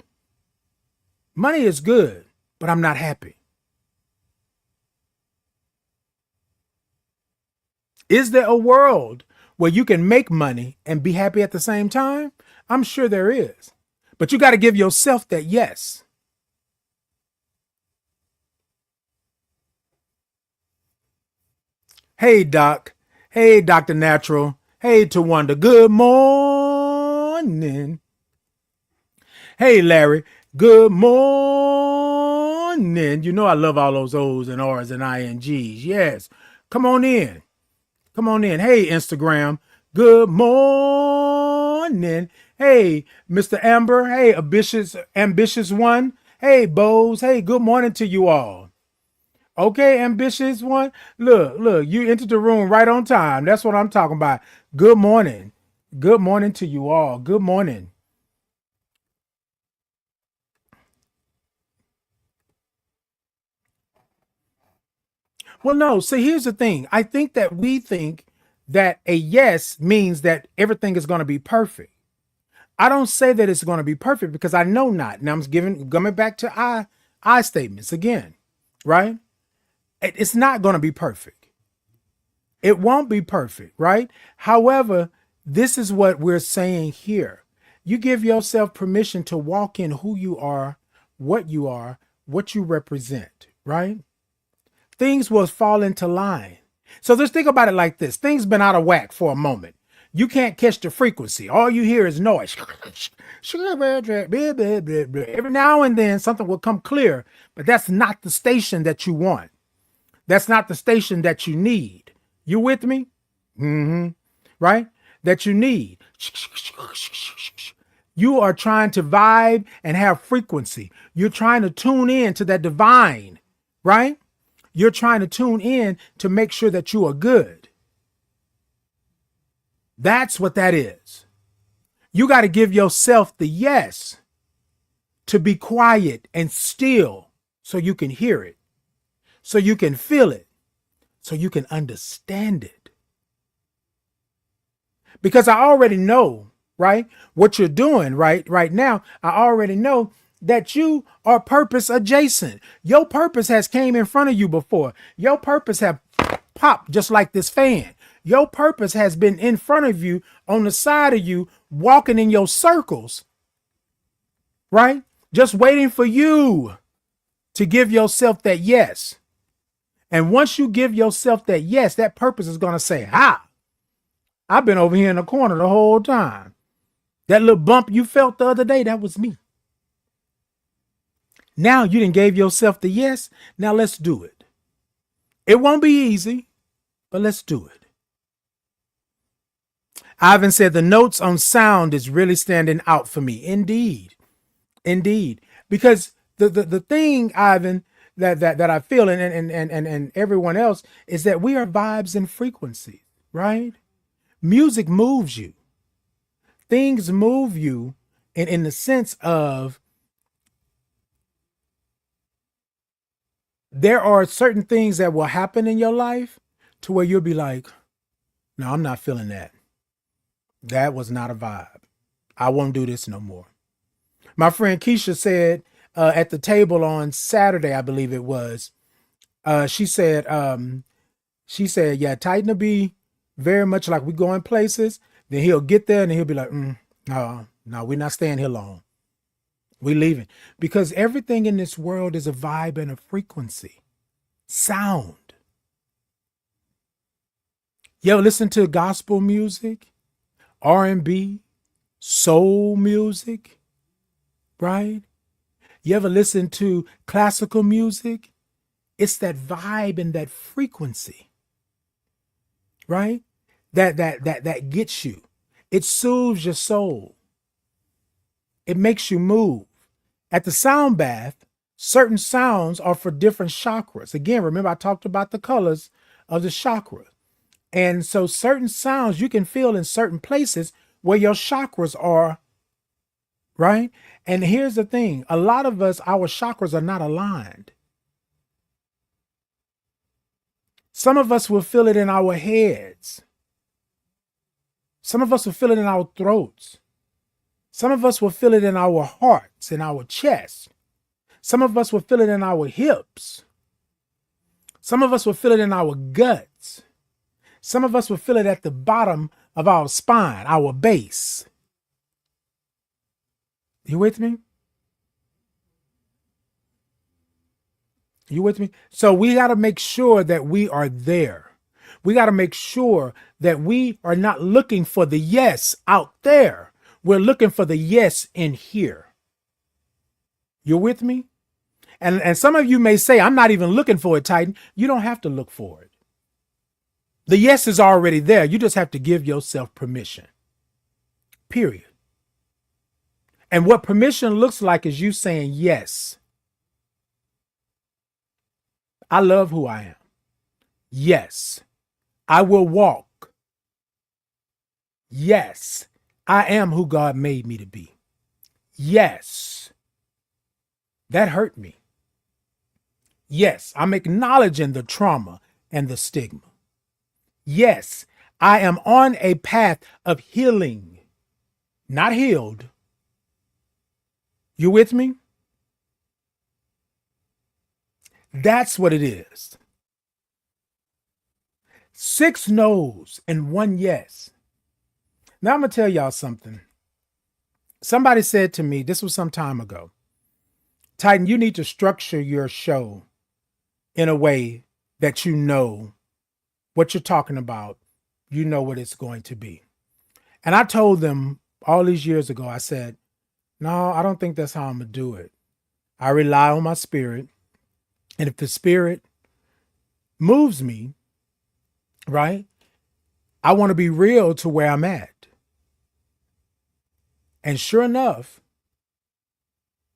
A: Money is good, but I'm not happy. Is there a world where you can make money and be happy at the same time? I'm sure there is. But you got to give yourself that yes. Hey, Doc. Hey, Dr. Natural. Hey, Tawanda. Good morning. Hey, Larry. Good morning. You know I love all those O's and R's and INGs. Yes. Come on in. Come on in. Hey, Instagram. Good morning. Hey, Mr. Amber. Hey, ambitious one. Hey, Bose. Hey, good morning to you all. Okay, ambitious one. Look, you entered the room right on time. That's what I'm talking about. Good morning. Good morning to you all. Good morning. Well, no, see, here's the thing. I think that we think that a yes means that everything is going to be perfect. I don't say that it's going to be perfect because I know not. Now I'm coming back to I statements again, right? It's not going to be perfect. It won't be perfect, right? However, this is what we're saying here. You give yourself permission to walk in who you are, what you represent, right? Things will fall into line. So just think about it like this. Things been out of whack for a moment. You can't catch the frequency. All you hear is noise. Every now and then something will come clear, but that's not the station that you want. That's not the station that you need. You with me? Right? That you need. You are trying to vibe and have frequency. You're trying to tune in to that divine, right? You're trying to tune in to make sure that you are good. That's what that is. You got to give yourself the yes to be quiet and still so you can hear it, so you can feel it, so you can understand it. Because I already know, right, what you're doing right now. I already know that you are purpose adjacent. Your purpose has came in front of you before. Your purpose have popped just like this fan. Your purpose has been in front of you, on the side of you, walking in your circles, right? Just waiting for you to give yourself that yes. And once you give yourself that yes, that purpose is going to say, ha, I've been over here in the corner the whole time. That little bump you felt the other day, that was me. Now you done gave yourself the yes. Now let's do it. It won't be easy, but let's do it. Ivan said the notes on sound is really standing out for me. Indeed. Indeed. Because the thing, Ivan, that I feel and everyone else is that we are vibes and frequencies, right? Music moves you. Things move you in the sense of there are certain things that will happen in your life to where you'll be like, no, I'm not feeling that. That was not a vibe. I won't do this no more. My friend Keisha said at the table on Saturday, I believe it was, she said, yeah, Titan will be very much like we going places. Then he'll get there and he'll be like, no, we're not staying here long. We're leaving. Because everything in this world is a vibe and a frequency. Sound. Yo, listen to gospel music, R&B, soul music, right? You ever listen to classical music? It's that vibe and that frequency, right? That gets you. It soothes your soul. It makes you move. At the sound bath, certain sounds are for different chakras. Again, remember I talked about the colors of the chakra. And so certain sounds you can feel in certain places where your chakras are, right? And here's the thing. A lot of us, our chakras are not aligned. Some of us will feel it in our heads. Some of us will feel it in our throats. Some of us will feel it in our hearts, in our chest. Some of us will feel it in our hips. Some of us will feel it in our guts. Some of us will feel it at the bottom of our spine, our base. You with me? You with me? So we got to make sure that we are there. We got to make sure that we are not looking for the yes out there. We're looking for the yes in here. You're with me? And some of you may say, I'm not even looking for it, Titan. You don't have to look for it. The yes is already there. You just have to give yourself permission. Period. And what permission looks like is you saying, yes, I love who I am. Yes, I will walk. Yes, I am who God made me to be. Yes, that hurt me. Yes, I'm acknowledging the trauma and the stigma. Yes, I am on a path of healing, not healed. You with me? That's what it is. 6 no's and 1 yes. Now I'm going to tell y'all something. Somebody said to me, this was some time ago, Titan, you need to structure your show in a way that you know what you're talking about. You know what it's going to be. And I told them all these years ago, I said, no, I don't think that's how I'm going to do it. I rely on my spirit. And if the spirit moves me, right, I want to be real to where I'm at. And sure enough,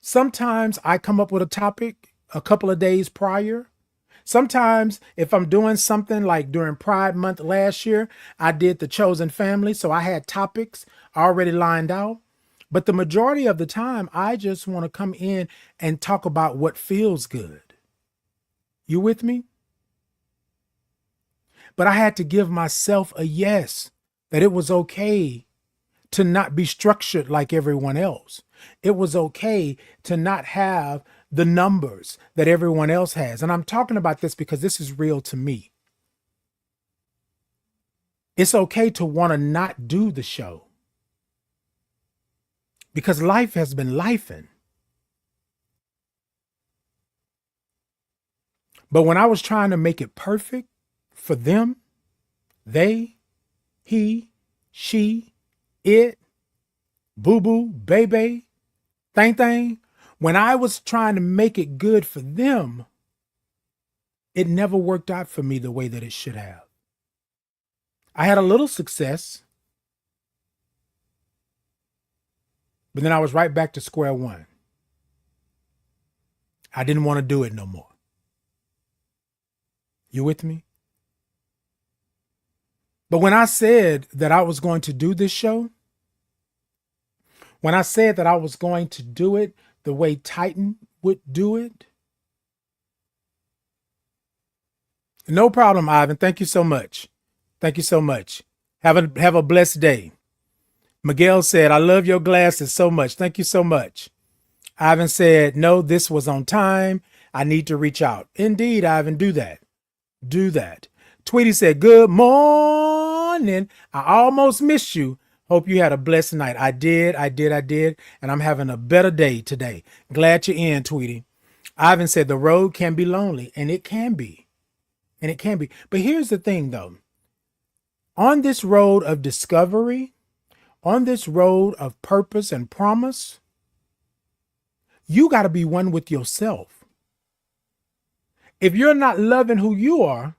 A: sometimes I come up with a topic a couple of days prior. Sometimes if I'm doing something like during Pride Month last year, I did the chosen family. So I had topics already lined out. But the majority of the time, I just want to come in and talk about what feels good. You with me? But I had to give myself a yes, that it was okay to not be structured like everyone else. It was okay to not have the numbers that everyone else has. And I'm talking about this because this is real to me. It's okay to want to not do the show because life has been lifing. But when I was trying to make it perfect for them, they, he, she, it, boo boo, baby, thing thing, when I was trying to make it good for them, it never worked out for me the way that it should have. I had a little success, but then I was right back to square one. I didn't want to do it no more. You with me? But when I said that I was going to do this show, when I said that I was going to do it the way Titan would do it, no problem, Ivan. Thank you so much. Thank you so much. Have a blessed day. Miguel said, I love your glasses so much. Thank you so much. Ivan said, no, this was on time. I need to reach out. Indeed, Ivan, do that. Do that. Tweety said, good morning. I almost missed you. Hope you had a blessed night. I did. And I'm having a better day today. Glad you're in, Tweety. Ivan said, the road can be lonely, and it can be. And it can be. But here's the thing, though. On this road of discovery, on this road of purpose and promise, you got to be one with yourself. If you're not loving who you are,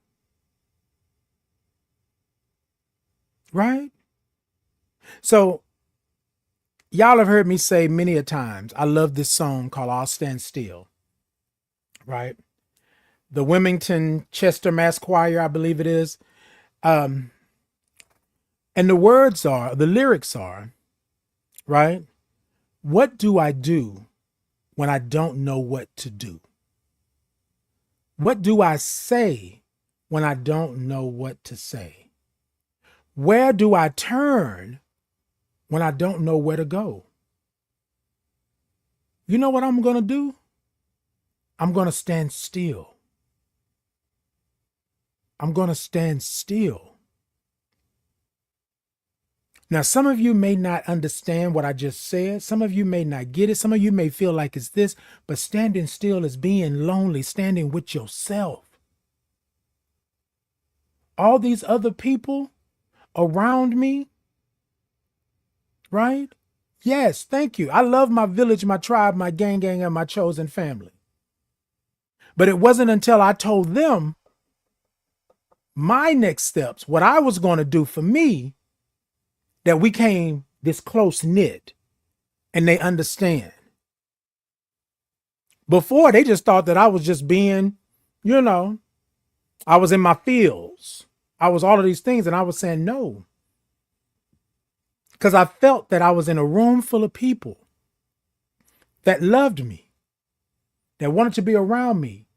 A: right? So y'all have heard me say many a times, I love this song called I'll Stand Still, right? The Wilmington Chester Mass Choir, I believe it is. And the lyrics are, right? What do I do when I don't know what to do? What do I say when I don't know what to say? Where do I turn when I don't know where to go? You know what I'm going to do? I'm going to stand still. I'm going to stand still. Now, some of you may not understand what I just said. Some of you may not get it. Some of you may feel like it's this, but standing still is being lonely, standing with yourself. All these other people around me, right? Yes, thank you. I love my village, my tribe, my gang, and my chosen family. But it wasn't until I told them my next steps, what I was going to do for me, that we came this close knit and they understand. Before, they just thought that I was just being, I was in my fields. I was all of these things. And I was saying no. Because I felt that I was in a room full of people that loved me, that wanted to be around me,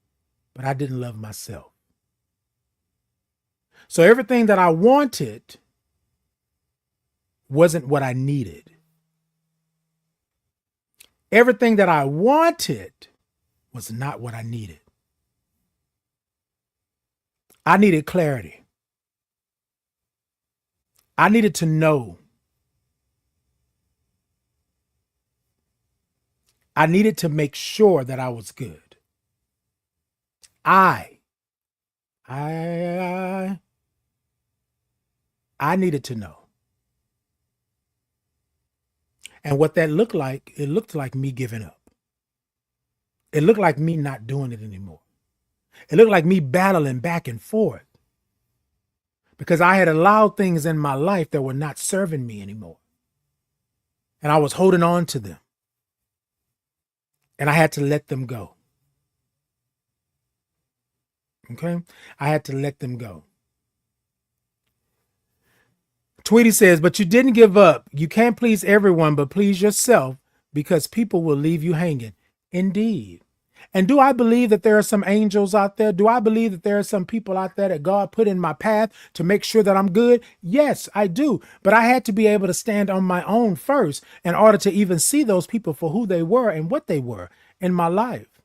A: but I didn't love myself. So everything that I wanted wasn't what I needed. Everything that I wanted was not what I needed. I needed clarity. I needed to know. I needed to make sure that I was good. I needed to know. And what that looked like, it looked like me giving up. It looked like me not doing it anymore. It looked like me battling back and forth because I had allowed things in my life that were not serving me anymore. And I was holding on to them. And I had to let them go. Okay? I had to let them go. Tweety says, but you didn't give up. You can't please everyone, but please yourself because people will leave you hanging. Indeed. And do I believe that there are some angels out there? Do I believe that there are some people out there that God put in my path to make sure that I'm good? Yes, I do. But I had to be able to stand on my own first in order to even see those people for who they were and what they were in my life.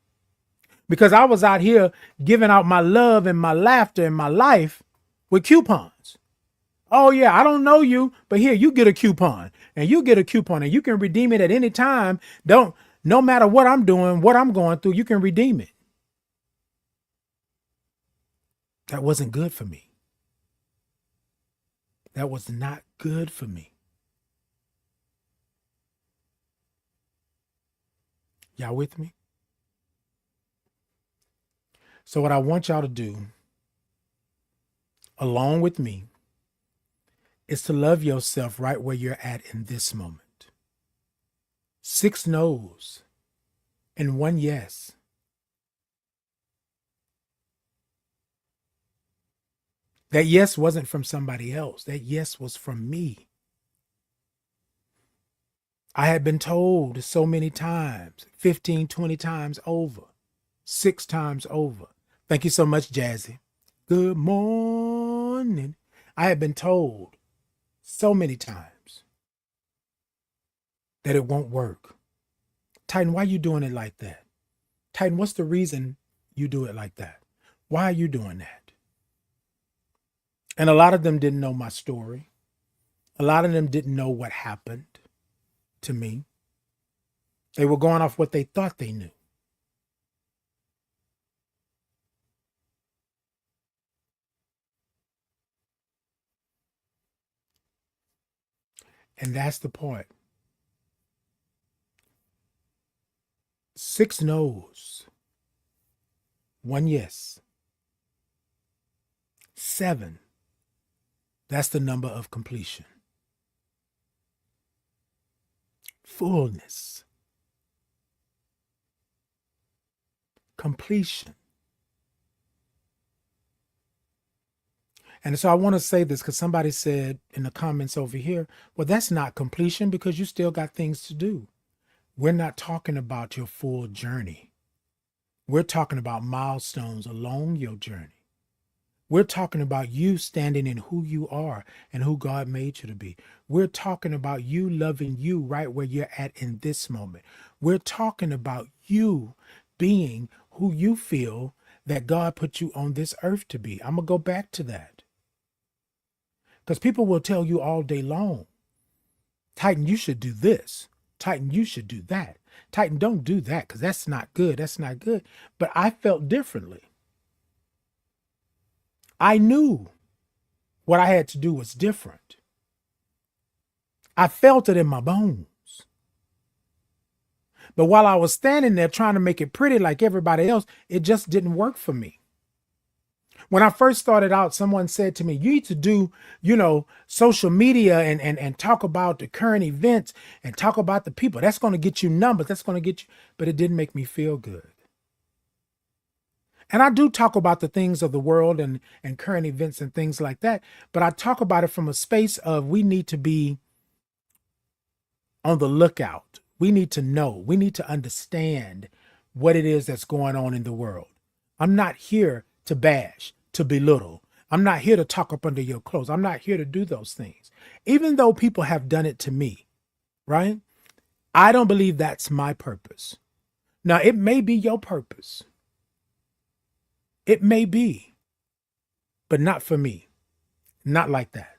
A: Because I was out here giving out my love and my laughter and my life with coupons. Oh yeah, I don't know you, but here you get a coupon, and you get a coupon, and you can redeem it at any time. Don't No matter what I'm doing, what I'm going through, you can redeem it. That wasn't good for me. That was not good for me. Y'all with me? So what I want y'all to do, along with me, is to love yourself right where you're at in this moment. 6 no's and 1 yes. That yes wasn't from somebody else. That yes was from me. I had been told so many times, 15, 20 times over, 6 times over. Thank you so much, Jazzy. Good morning. I had been told so many times that it won't work. Titan, why are you doing it like that? Titan, what's the reason you do it like that? Why are you doing that? And a lot of them didn't know my story. A lot of them didn't know what happened to me. They were going off what they thought they knew. And that's the part. 6 no's, 1 yes. 7, that's the number of completion. Fullness. Completion. And so I want to say this because somebody said in the comments over here, well, that's not completion because you still got things to do. We're not talking about your full journey. We're talking about milestones along your journey. We're talking about you standing in who you are and who God made you to be. We're talking about you loving you right where you're at in this moment. We're talking about you being who you feel that God put you on this earth to be. I'm going to go back to that. Because people will tell you all day long, Titan, you should do this. Titan, you should do that. Titan, don't do that because that's not good. That's not good. But I felt differently. I knew what I had to do was different. I felt it in my bones. But while I was standing there trying to make it pretty like everybody else, it just didn't work for me. When I first started out, someone said to me, you need to do, social media and talk about the current events and talk about the people. That's going to get you numbers. That's going to get you. But it didn't make me feel good. And I do talk about the things of the world and current events and things like that. But I talk about it from a space of we need to be on the lookout. We need to know. We need to understand what it is that's going on in the world. I'm not here to bash, to belittle. I'm not here to talk up under your clothes. I'm not here to do those things. Even though people have done it to me, right? I don't believe that's my purpose. Now, it may be your purpose. It may be, but not for me. Not like that.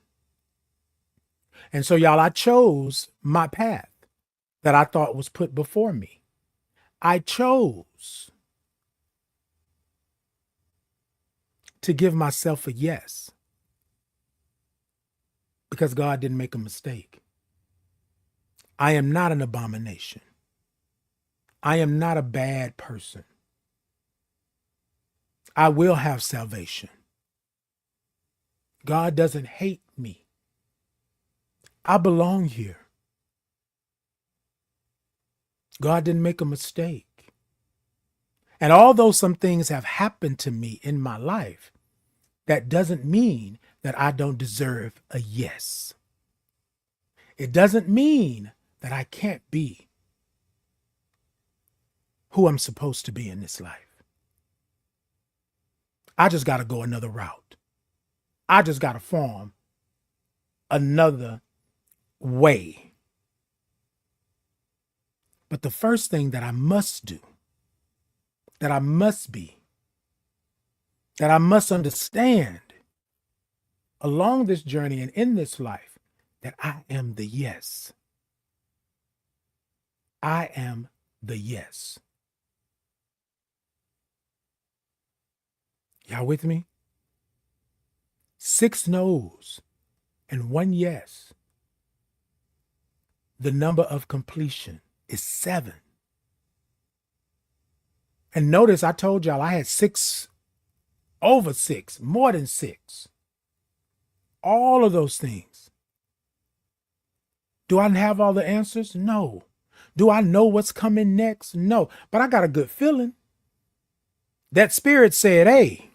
A: And so, y'all, I chose my path that I thought was put before me. I chose to give myself a yes because God didn't make a mistake. I am not an abomination. I am not a bad person. I will have salvation. God doesn't hate me. I belong here. God didn't make a mistake. And although some things have happened to me in my life, that doesn't mean that I don't deserve a yes. It doesn't mean that I can't be who I'm supposed to be in this life. I just got to go another route. I just got to form another way. But the first thing that I must do, that I must be, that I must understand along this journey and in this life that I am the yes. I am the yes. Y'all with me? 6 no's and 1 yes. The number of completion is 7. And notice I told y'all I had 6, over 6, more than 6. All of those things. Do I have all the answers? No. Do I know what's coming next? No. But I got a good feeling. That spirit said, hey,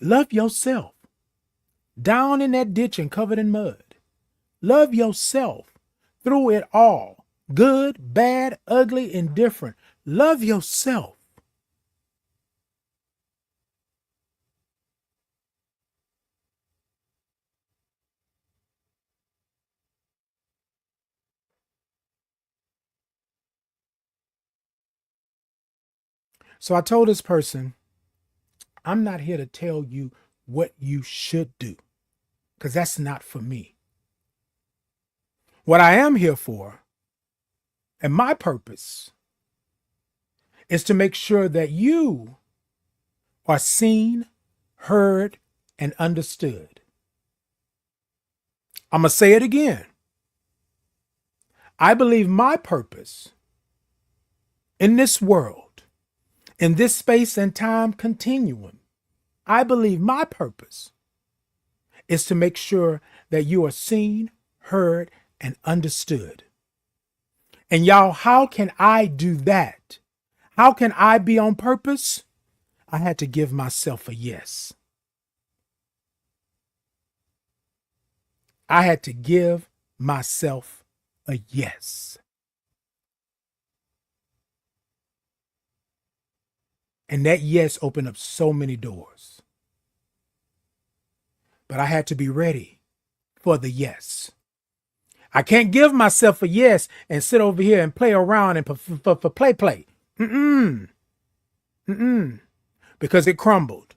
A: love yourself. Down in that ditch and covered in mud. Love yourself through it all. Good, bad, ugly, indifferent. Love yourself. So I told this person, I'm not here to tell you what you should do, because that's not for me. What I am here for, and my purpose, is to make sure that you are seen, heard, and understood. I'm going to say it again. I believe my purpose in this world, in this space and time continuum, I believe my purpose is to make sure that you are seen, heard, and understood. And y'all, how can I do that? How can I be on purpose? I had to give myself a yes. I had to give myself a yes. And that yes opened up so many doors. But I had to be ready for the yes. I can't give myself a yes and sit over here and play around and for play. Because it crumbled.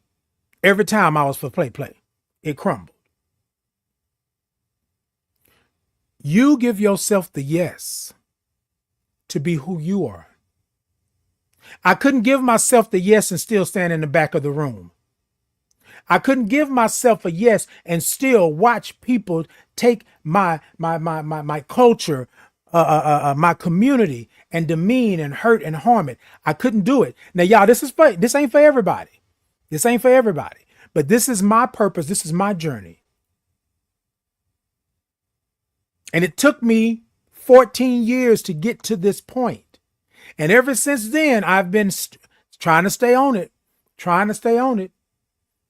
A: Every time I was for play. It crumbled. You give yourself the yes to be who you are. I couldn't give myself the yes and still stand in the back of the room. I couldn't give myself a yes and still watch people take my culture, my community, and demean and hurt and harm it. I couldn't do it. Now, y'all, this ain't for everybody. This ain't for everybody. But this is my purpose. This is my journey. And it took me 14 years to get to this point. And ever since then, I've been trying to stay on it.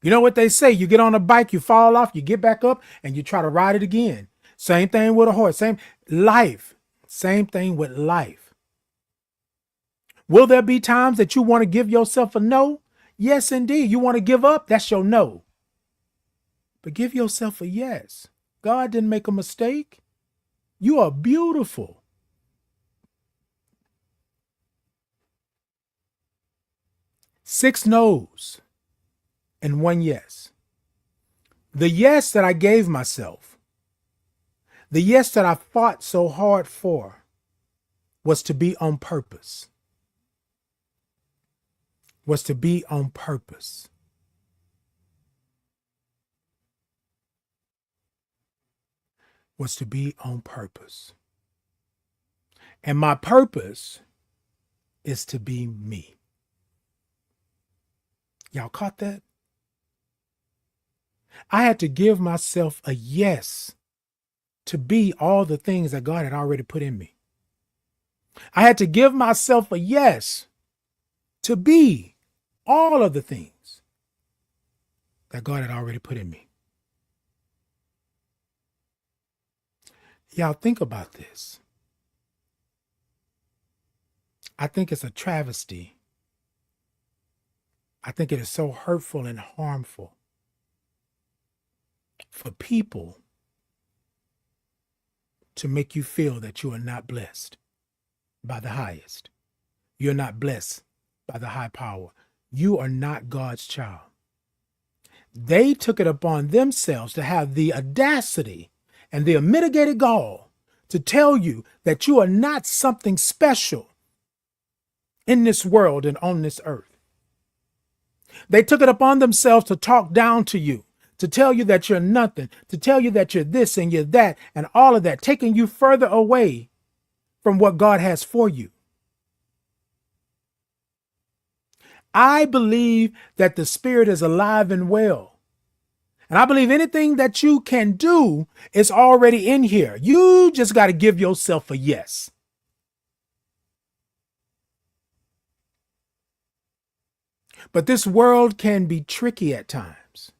A: You know what they say? You get on a bike, you fall off, you get back up, and you try to ride it again. Same thing with a horse. Same thing with life. Will there be times that you want to give yourself a no? Yes, indeed. You want to give up? That's your no. But give yourself a yes. God didn't make a mistake. You are beautiful. Six no's and 1 yes. The yes that I gave myself, the yes that I fought so hard for, was to be on purpose. Was to be on purpose. Was to be on purpose. And my purpose is to be me. Y'all caught that? I had to give myself a yes to be all the things that God had already put in me. I had to give myself a yes to be all of the things that God had already put in me. Y'all think about this. I think it's a travesty. I think it is so hurtful and harmful for people to make you feel that you are not blessed by the highest. You're not blessed by the high power. You are not God's child. They took it upon themselves to have the audacity and the unmitigated gall to tell you that you are not something special in this world and on this earth. They took it upon themselves to talk down to you, to tell you that you're nothing, to tell you that you're this and you're that, and all of that, taking you further away from what God has for you. I believe that the Spirit is alive and well. And I believe anything that you can do is already in here. You just got to give yourself a yes. But this world can be tricky at times.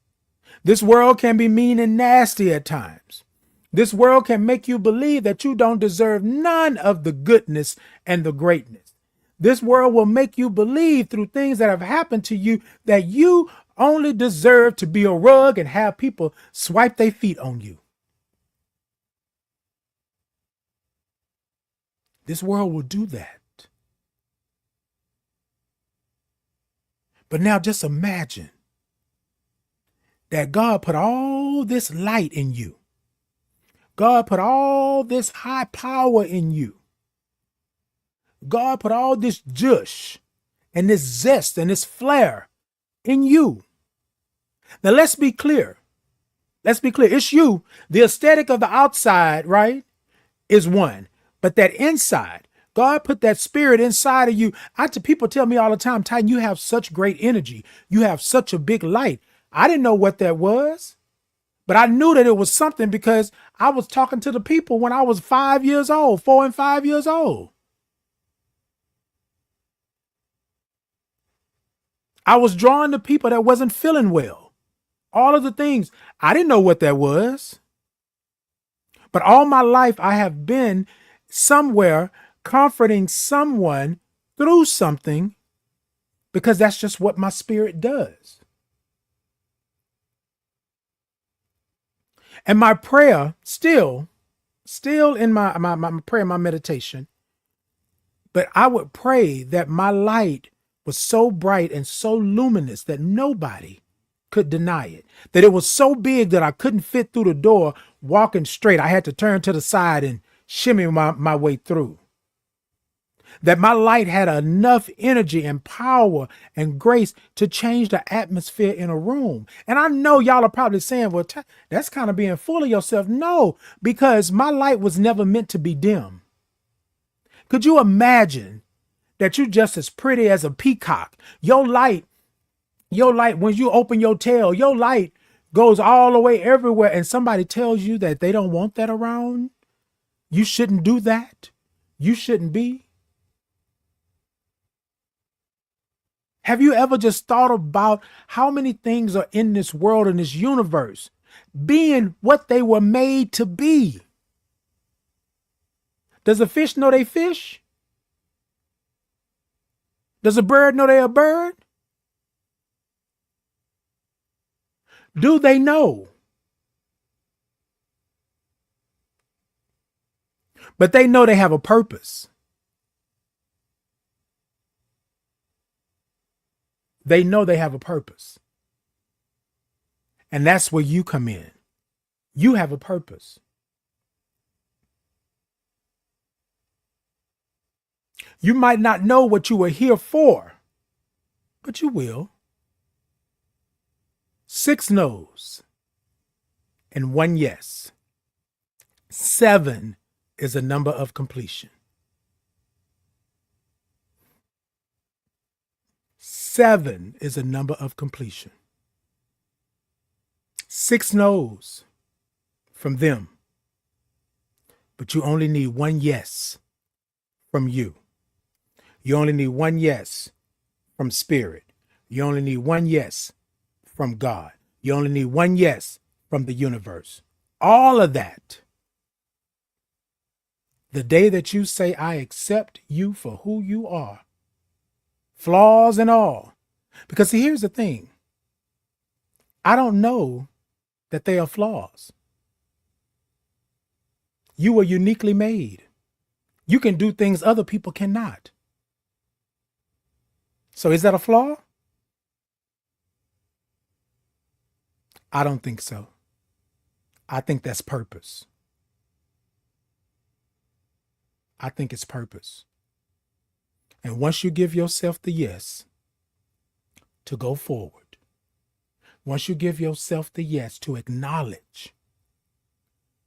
A: This world can be mean and nasty at times. This world can make you believe that you don't deserve none of the goodness and the greatness. This world will make you believe through things that have happened to you that you only deserve to be a rug and have people swipe their feet on you. This world will do that. But now just imagine that God put all this light in you. God put all this high power in you. God put all this juice and this zest and this flair in you. Now let's be clear. Let's be clear. It's you. The aesthetic of the outside, right, is one. But that inside, God put that spirit inside of you. People tell me all the time, Titan, you have such great energy. You have such a big light. I didn't know what that was, but I knew that it was something because I was talking to the people when I was 5 years old, 4 and 5 years old. I was drawing to people that wasn't feeling well. All of the things. I didn't know what that was. But all my life, I have been somewhere comforting someone through something because that's just what my spirit does. And my prayer, still in my prayer, my meditation, but I would pray that my light was so bright and so luminous that nobody could deny it. That it was so big that I couldn't fit through the door walking straight. I had to turn to the side and shimmy my way through. That my light had enough energy and power and grace to change the atmosphere in a room. And I know y'all are probably saying, well, that's kind of being full of yourself. No, because my light was never meant to be dim. Could you imagine that you just as pretty as a peacock? Your light, when you open your tail, your light goes all the way everywhere, and somebody tells you that they don't want that around. You shouldn't do that. You shouldn't be. Have you ever just thought about how many things are in this world, in this universe, being what they were made to be? Does a fish know they fish? Does a bird know they a bird? Do they know? But they know they have a purpose. They know they have a purpose. And that's where you come in. You have a purpose. You might not know what you were here for, but you will. 6 no's and 1 yes. 7 is a number of completion. 7 is a number of completion. 6 no's from them, but you only need 1 yes from you. You only need 1 yes from spirit. You only need 1 yes from God. You only need 1 yes from the universe. All of that. The day that you say, I accept you for who you are, flaws and all. Because see, here's the thing. I don't know that they are flaws. You were uniquely made. You can do things other people cannot. So is that a flaw? I don't think so. I think that's purpose. I think it's purpose. And once you give yourself the yes to go forward, once you give yourself the yes to acknowledge,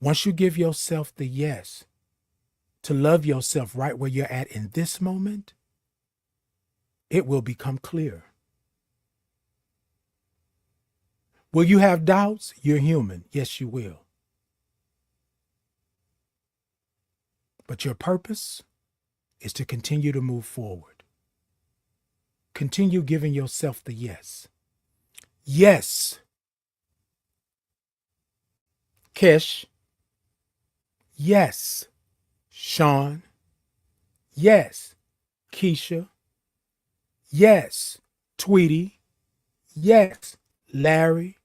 A: once you give yourself the yes to love yourself right where you're at in this moment, it will become clear. Will you have doubts? You're human. Yes, you will. But your purpose is to continue to move forward. Continue giving yourself the yes. Yes. Kesh. Yes. Sean. Yes. Keisha. Yes. Tweety. Yes. Larry.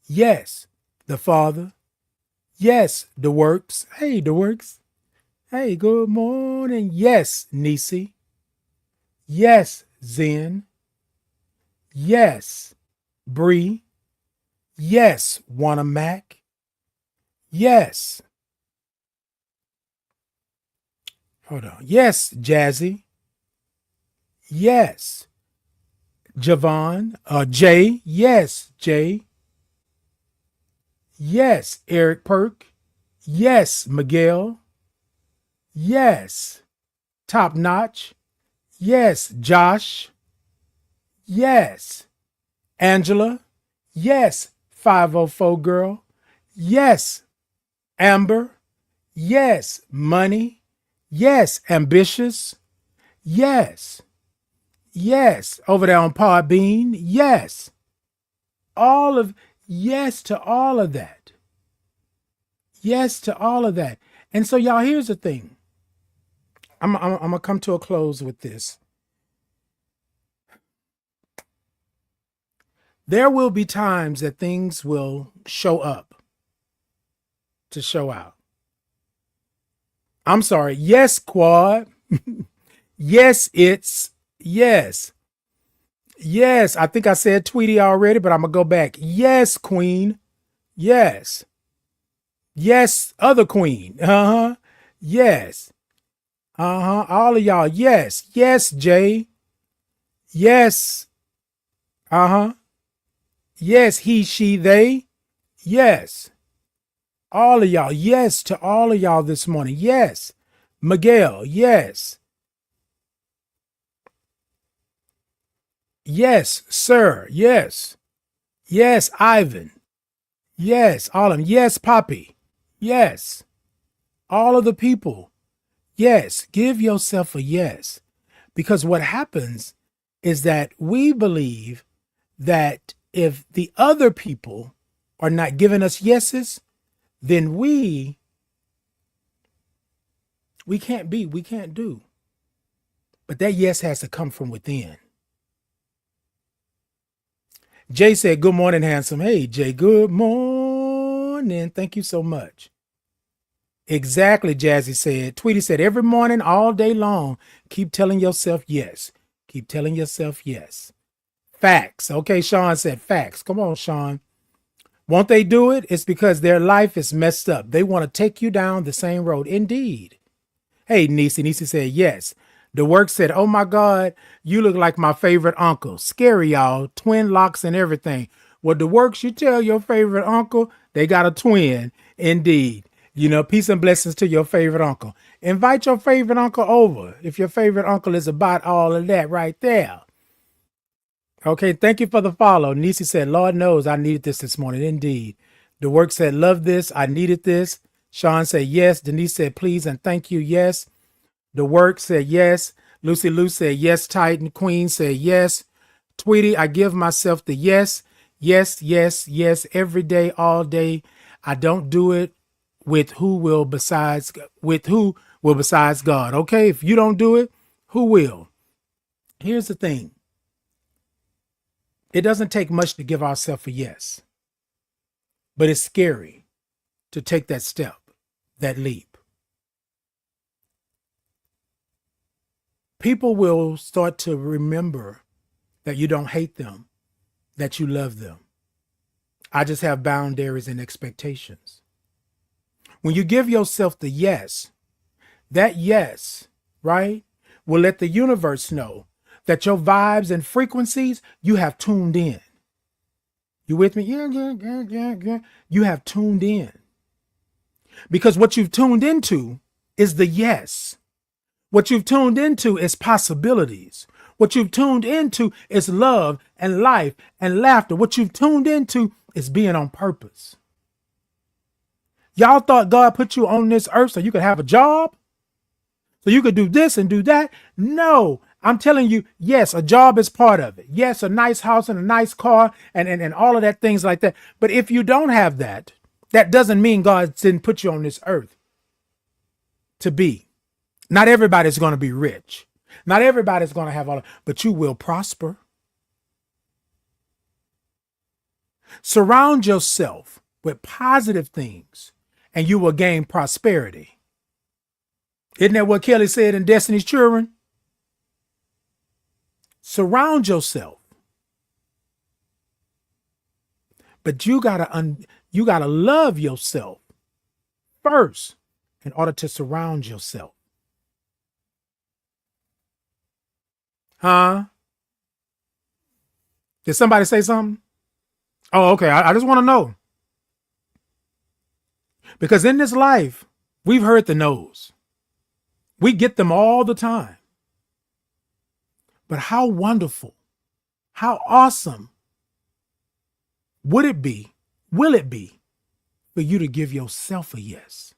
A: Yes. The Father. Yes. The Works. Hey, The Works. Hey, good morning. Yes, Nisi. Yes, Zen. Yes, Bree. Yes, Wanna Mac. Yes. Hold on. Yes, Jazzy. Yes. Javon. Jay. Yes, Jay. Yes, Eric Perk. Yes, Miguel. Yes. Top Notch. Yes, Josh. Yes. Angela. Yes, 504 Girl. Yes, Amber. Yes, Money. Yes, Ambitious. Yes. Yes, over there on Podbean. Yes. Yes to all of that. Yes to all of that. And so, y'all, here's the thing. I'm going to come to a close with this. There will be times that things will show up to show out. I'm sorry. Yes, Quad. Yes, it's yes. Yes, I think I said Tweety already, but I'm going to go back. Yes, Queen. Yes. Yes, other Queen. Uh-huh. Yes. Uh-huh. All of y'all. Yes. Yes, Jay. Yes. Uh-huh. Yes, he, she, they. Yes. All of y'all. Yes to all of y'all this morning. Yes. Miguel. Yes. Yes, sir. Yes. Yes, Ivan. Yes, all of them. Yes, Poppy. Yes. All of the people. Yes. Give yourself a yes. Because what happens is that we believe that if the other people are not giving us yeses, then we can't be, we can't do. But that yes has to come from within. Jay said, good morning, handsome. Hey, Jay, good morning. Thank you so much. Exactly, Jazzy said. Tweety said, every morning, all day long, keep telling yourself yes. Keep telling yourself yes. Facts. Okay, Sean said facts. Come on, Sean. Won't they do it? It's because their life is messed up. They want to take you down the same road. Indeed. Hey, Nisi. Nisi said yes. The Work said, oh my God, you look like my favorite uncle. Scary, y'all. Twin locks and everything. Well, The Works, you tell your favorite uncle, they got a twin. Indeed. You know, peace and blessings to your favorite uncle. Invite your favorite uncle over if your favorite uncle is about all of that right there. Okay, thank you for the follow. Nisi said, Lord knows I needed this morning. Indeed. The Work said, love this. I needed this. Sean said, yes. Denise said, please and thank you. Yes. The Work said, yes. Lucy Lou said, yes. Titan Queen said, yes. Tweety, I give myself the yes. Yes, yes, yes. Every day, all day. I don't do it with who will besides God. Okay, if you don't do it, who will? Here's the thing. It doesn't take much to give ourselves a yes, but it's scary to take that step, that leap. People will start to remember that you don't hate them, that you love them. I just have boundaries and expectations. When you give yourself the yes, that yes, right, will let the universe know that your vibes and frequencies, you have tuned in. You with me? Yeah. You have tuned in. Because what you've tuned into is the yes. What you've tuned into is possibilities. What you've tuned into is love and life and laughter. What you've tuned into is being on purpose. Y'all thought God put you on this earth so you could have a job? So you could do this and do that? No, I'm telling you, yes, a job is part of it. Yes, a nice house and a nice car and all of that, things like that. But if you don't have that, that doesn't mean God didn't put you on this earth to be. Not everybody's going to be rich. Not everybody's going to have all, but you will prosper. Surround yourself with positive things and you will gain prosperity. Isn't that what Kelly said in Destiny's Children? Surround yourself. But you gotta love yourself first in order to surround yourself. Huh? Did somebody say something? Oh, okay. I just want to know. Because in this life, we've heard the no's. We get them all the time. But how wonderful, how awesome would it be, will it be, for you to give yourself a yes?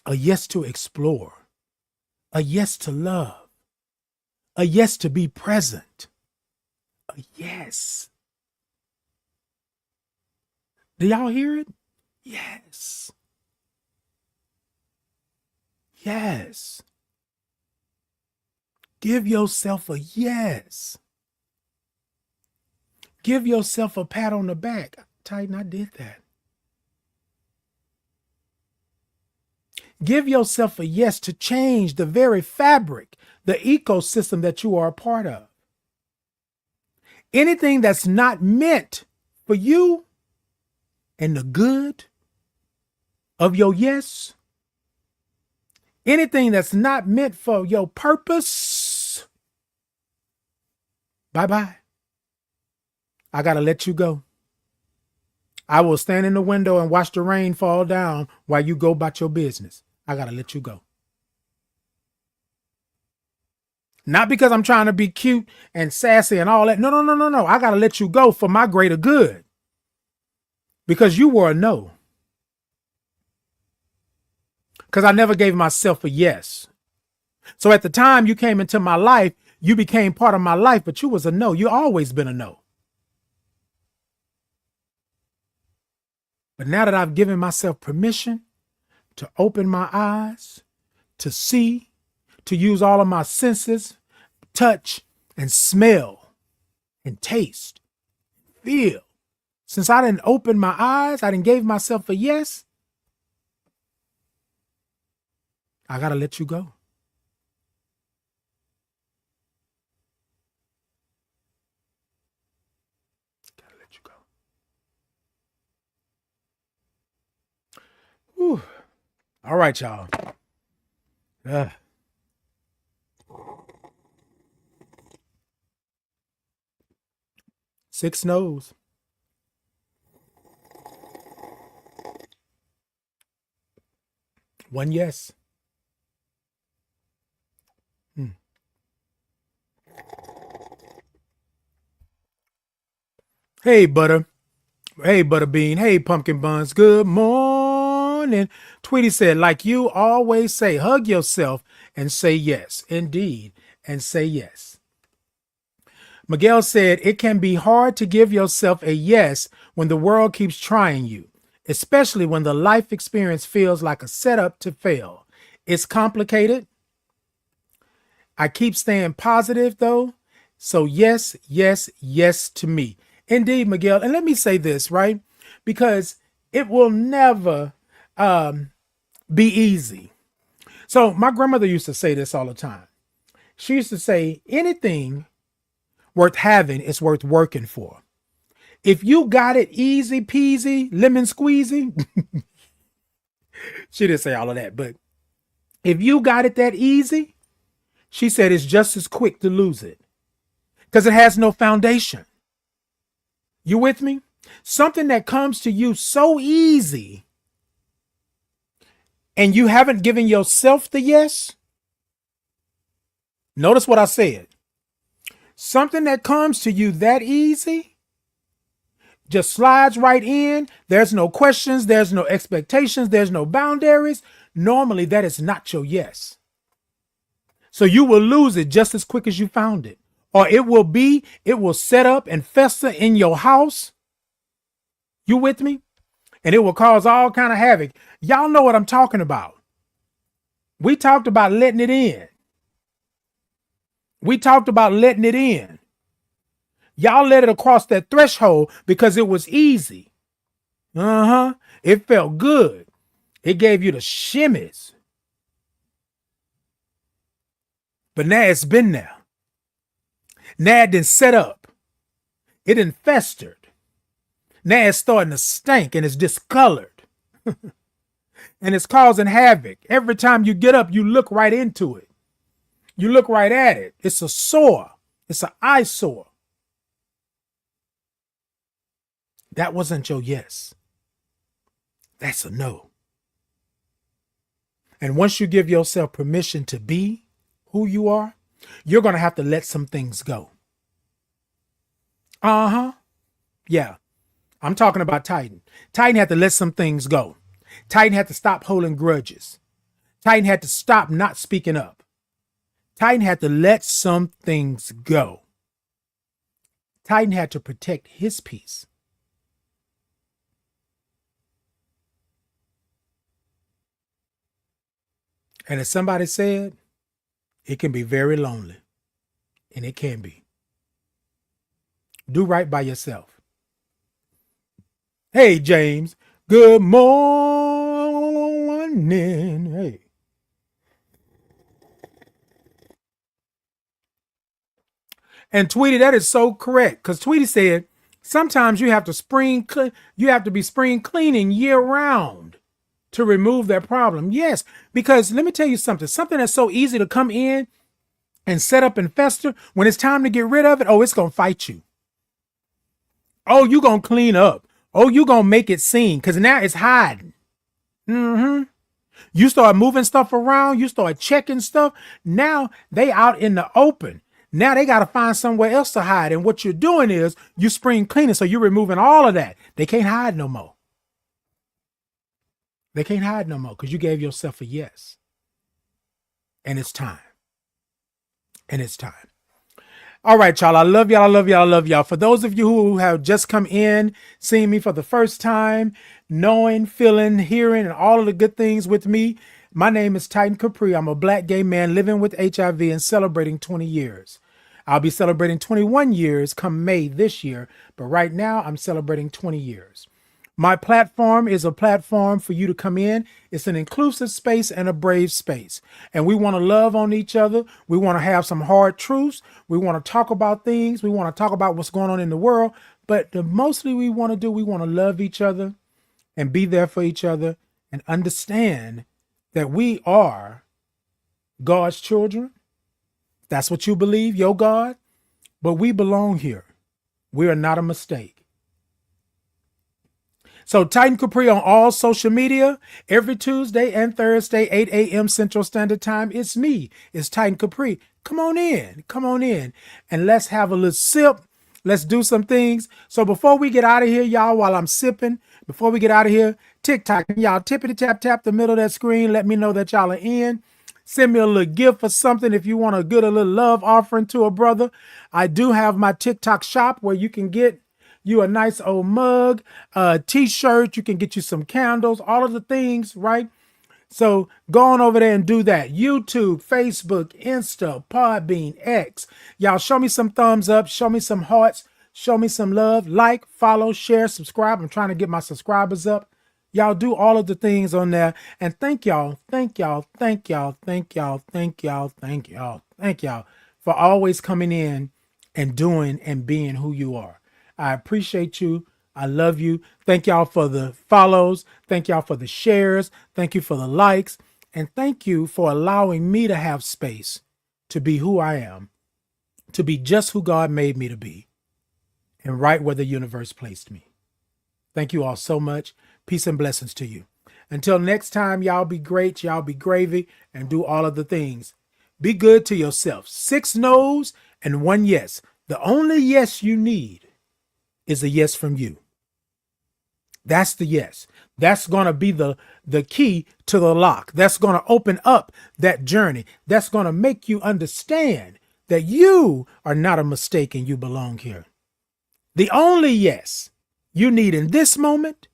A: A yes to explore, a yes to love, a yes to be present, a yes. Do y'all hear it? Yes. Yes. Give yourself a yes. Give yourself a pat on the back. Titan, I did that. Give yourself a yes to change the very fabric, the ecosystem that you are a part of. Anything that's not meant for you and the good of your yes, anything that's not meant for your purpose, bye-bye. I got to let you go. I will stand in the window and watch the rain fall down while you go about your business. I got to let you go. Not because I'm trying to be cute and sassy and all that. No. I got to let you go for my greater good. Because you were a no. Because I never gave myself a yes. So at the time you came into my life, you became part of my life, but you was a no. You always been a no. But now that I've given myself permission to open my eyes, to see, to use all of my senses, touch and smell and taste, feel. Since I didn't open my eyes, I didn't gave myself a yes, I got to let you go. Got to let you go. Whew. All right, y'all. 6 no's. One yes. Hey, Butter. Hey, Butterbean. Hey, Pumpkin Buns. Good morning. Tweety said, like you always say, hug yourself and say yes. Indeed. And say yes. Miguel said, it can be hard to give yourself a yes when the world keeps trying you, especially when the life experience feels like a setup to fail. It's complicated. I keep staying positive, though. So yes, yes, yes to me. Indeed, Miguel. And let me say this, right? Because it will never be easy. So my grandmother used to say this all the time. She used to say, anything worth having is worth working for. If you got it easy peasy, lemon squeezy, she didn't say all of that, but if you got it that easy, she said it's just as quick to lose it because it has no foundation. You with me? Something that comes to you so easy and you haven't given yourself the yes. Notice what I said. Something that comes to you that easy just slides right in. There's no questions. There's no expectations. There's no boundaries. Normally, that is not your yes. So you will lose it just as quick as you found it. Or it will set up and fester in your house. You with me? And it will cause all kind of havoc. Y'all know what I'm talking about. We talked about letting it in. We talked about letting it in. Y'all let it across that threshold because it was easy. It felt good. It gave you the shimmies. But now it's been there. Now it done set up. It done festered. Now it's starting to stink and it's discolored. And it's causing havoc. Every time you get up, you look right into it. You look right at it. It's a sore. It's an eyesore. That wasn't your yes. That's a no. And once you give yourself permission to be who you are, you're going to have to let some things go. Yeah. I'm talking about Titan. Titan had to let some things go. Titan had to stop holding grudges. Titan had to stop not speaking up. Titan had to let some things go. Titan had to protect his peace. And as somebody said, it can be very lonely. And it can be. Do right by yourself. Hey, James. Good morning. Hey. And Tweety, that is so correct. Because Tweety said, sometimes you have to be spring cleaning year round to remove that problem. Yes, because let me tell you something. Something that's so easy to come in and set up and fester, when it's time to get rid of it, oh, it's going to fight you. Oh, you going to clean up. Oh, you going to make it seen because now it's hiding. You start moving stuff around. You start checking stuff. Now they out in the open. Now they got to find somewhere else to hide. And what you're doing is you spring cleaning. So you're removing all of that. They can't hide no more. They can't hide no more because you gave yourself a yes. And it's time. And it's time. All right, y'all. I love y'all. I love y'all. I love y'all. For those of you who have just come in, seeing me for the first time, knowing, feeling, hearing, and all of the good things with me, my name is Titan Capri. I'm a Black gay man living with HIV and celebrating 20 years. I'll be celebrating 21 years come May this year, but right now I'm celebrating 20 years. My platform is a platform for you to come in. It's an inclusive space and a brave space. And we want to love on each other. We want to have some hard truths. We want to talk about things. We want to talk about what's going on in the world. But mostly we want to love each other and be there for each other and understand that we are God's children. That's what you believe, your God. But we belong here. We are not a mistake. So Titan Capri on all social media, every Tuesday and Thursday, 8 a.m. Central Standard Time. It's me. It's Titan Capri. Come on in. Come on in. And let's have a little sip. Let's do some things. So before we get out of here, y'all, while I'm sipping, before we get out of here, TikTok, y'all tippity tap the middle of that screen. Let me know that y'all are in. Send me a little gift or something if you want to get a little love offering to a brother. I do have my TikTok shop where you can get you a nice old mug, a t-shirt, you can get you some candles, all of the things, right? So go on over there and do that. YouTube, Facebook, Insta, Podbean, X. Y'all show me some thumbs up, show me some hearts, show me some love, like, follow, share, subscribe. I'm trying to get my subscribers up. Y'all do all of the things on there. And thank y'all for always coming in and doing and being who you are. I appreciate you. I love you. Thank y'all for the follows. Thank y'all for the shares. Thank you for the likes. And thank you for allowing me to have space to be who I am, to be just who God made me to be, and right where the universe placed me. Thank you all so much. Peace and blessings to you. Until next time, y'all be great, y'all be gravy, and do all of the things. Be good to yourself. 6 no's and 1 yes. The only yes you need is a yes from you. That's the yes. That's going to be the key to the lock. That's going to open up that journey. That's going to make you understand that you are not a mistake and you belong here. The only yes you need in this moment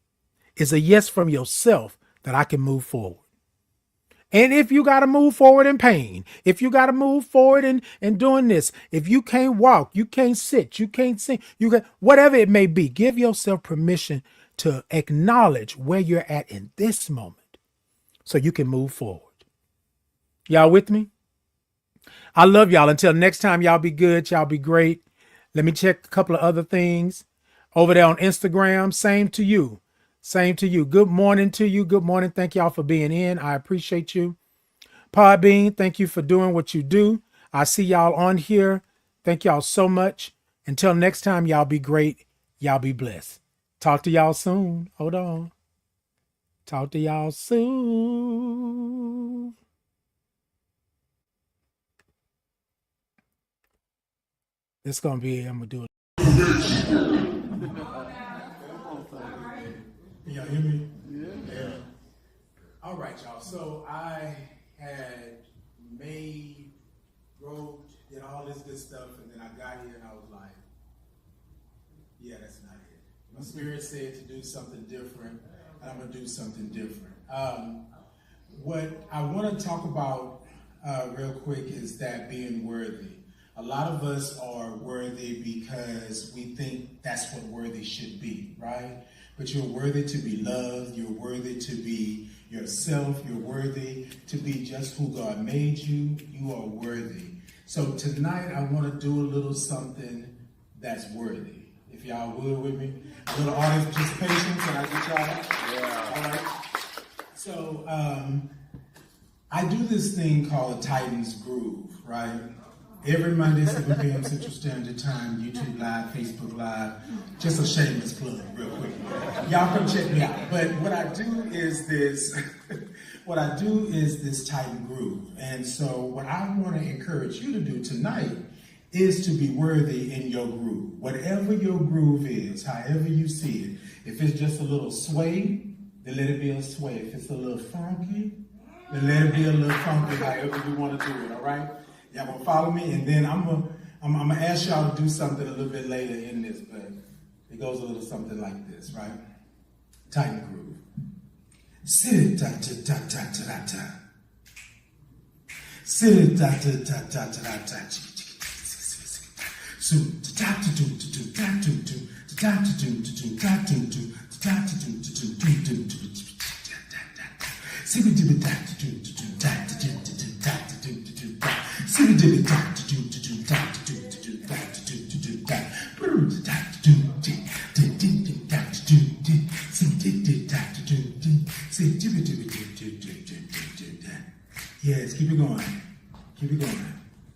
A: is a yes from yourself that I can move forward. And if you got to move forward in pain, if you got to move forward in doing this, if you can't walk, you can't sit, you can't sing, whatever it may be, give yourself permission to acknowledge where you're at in this moment so you can move forward. Y'all with me? I love y'all. Until next time, y'all be good. Y'all be great. Let me check a couple of other things over there on Instagram. Same to you. Same to you. Good morning to you. Good morning. Thank y'all for being in. I appreciate you. Podbean, thank you for doing what you do. I see y'all on here. Thank y'all so much. Until next time, y'all be great. Y'all be blessed. Talk to y'all soon. Hold on. Talk to y'all soon. It's going to be, I'm going to do it. Can y'all hear me? Yeah. All right, y'all. So I had wrote, did all this good stuff, and then I got here and I was like, yeah, that's not it. My spirit said to do something different, and I'm going to do something different. What I want to talk about real quick is that being worthy. A lot of us are worthy because we think that's what worthy should be, right? But you're worthy to be loved. You're worthy to be yourself. You're worthy to be just who God made you. You are worthy. So tonight I want to do a little something that's worthy. If y'all would with me. A little audience participation. Can I get y'all? Yeah. All right. So I do this thing called a Titans Groove, right? Every Monday, 7 p.m. Central Standard Time, YouTube Live, Facebook Live. Just a shameless plug, real quick. Y'all come check me out. But what I do is this, Titan Groove. And so what I want to encourage you to do tonight is to be worthy in your groove. Whatever your groove is, however you see it. If it's just a little sway, then let it be a sway. If it's a little funky, then let it be a little funky, however you want to do it, all right? Y'all gonna follow me, and then I'm gonna ask y'all to do something a little bit later in this, but it goes a little something like this, right? Titan Groove. Sit ta ta ta ta ta ta. Sit ta ta ta ta ta ta. So ta ta to to ta to to ta to to to ta to to ta to to to to. Sit ta ta to to ta to to ta to to. Yes, keep it going. Keep it going.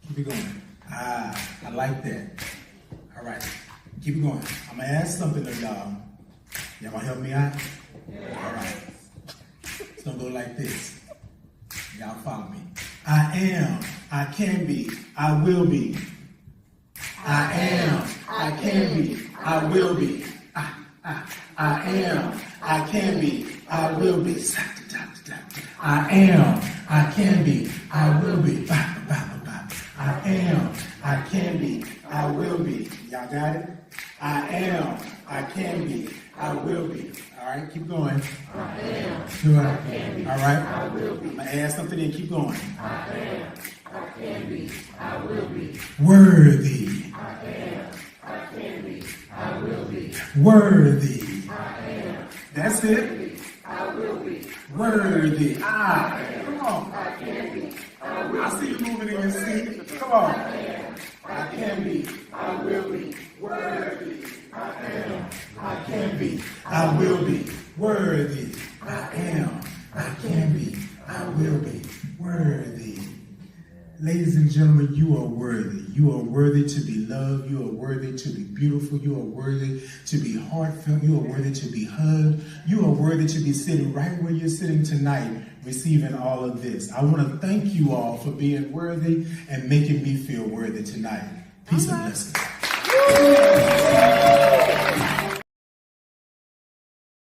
A: Keep it going. I like that. All right. Keep it going. I'm going to ask something of y'all. Y'all going to help me out? All right. It's going to go like this. Y'all follow me. I am, I can be, I will be. I am, I can be, I will be. I am, I can be, I will be. I am, I can be, I will be. I am, I can be, I will be. Y'all got it? I am, I can be, I will be. All right, keep going. I am, I can be, all right. I will be. I'm going to add something in, keep going. I am, I can be, I will be. Worthy. I am, I can be, I will be. Worthy. I am. That's it. I will be. Worthy. Come on. I can be, I will be. I see you moving in your seat. Come on. I am, I can be, I will be. Worthy. I I am, I can be, I will be worthy. I am, I can be, I will be worthy. Ladies and gentlemen, you are worthy. You are worthy to be loved. You are worthy to be beautiful. You are worthy to be heartfelt. You are worthy to be hugged. You are worthy to be sitting right where you're sitting tonight, receiving all of this. I want to thank you all for being worthy and making me feel worthy tonight. Peace and blessings.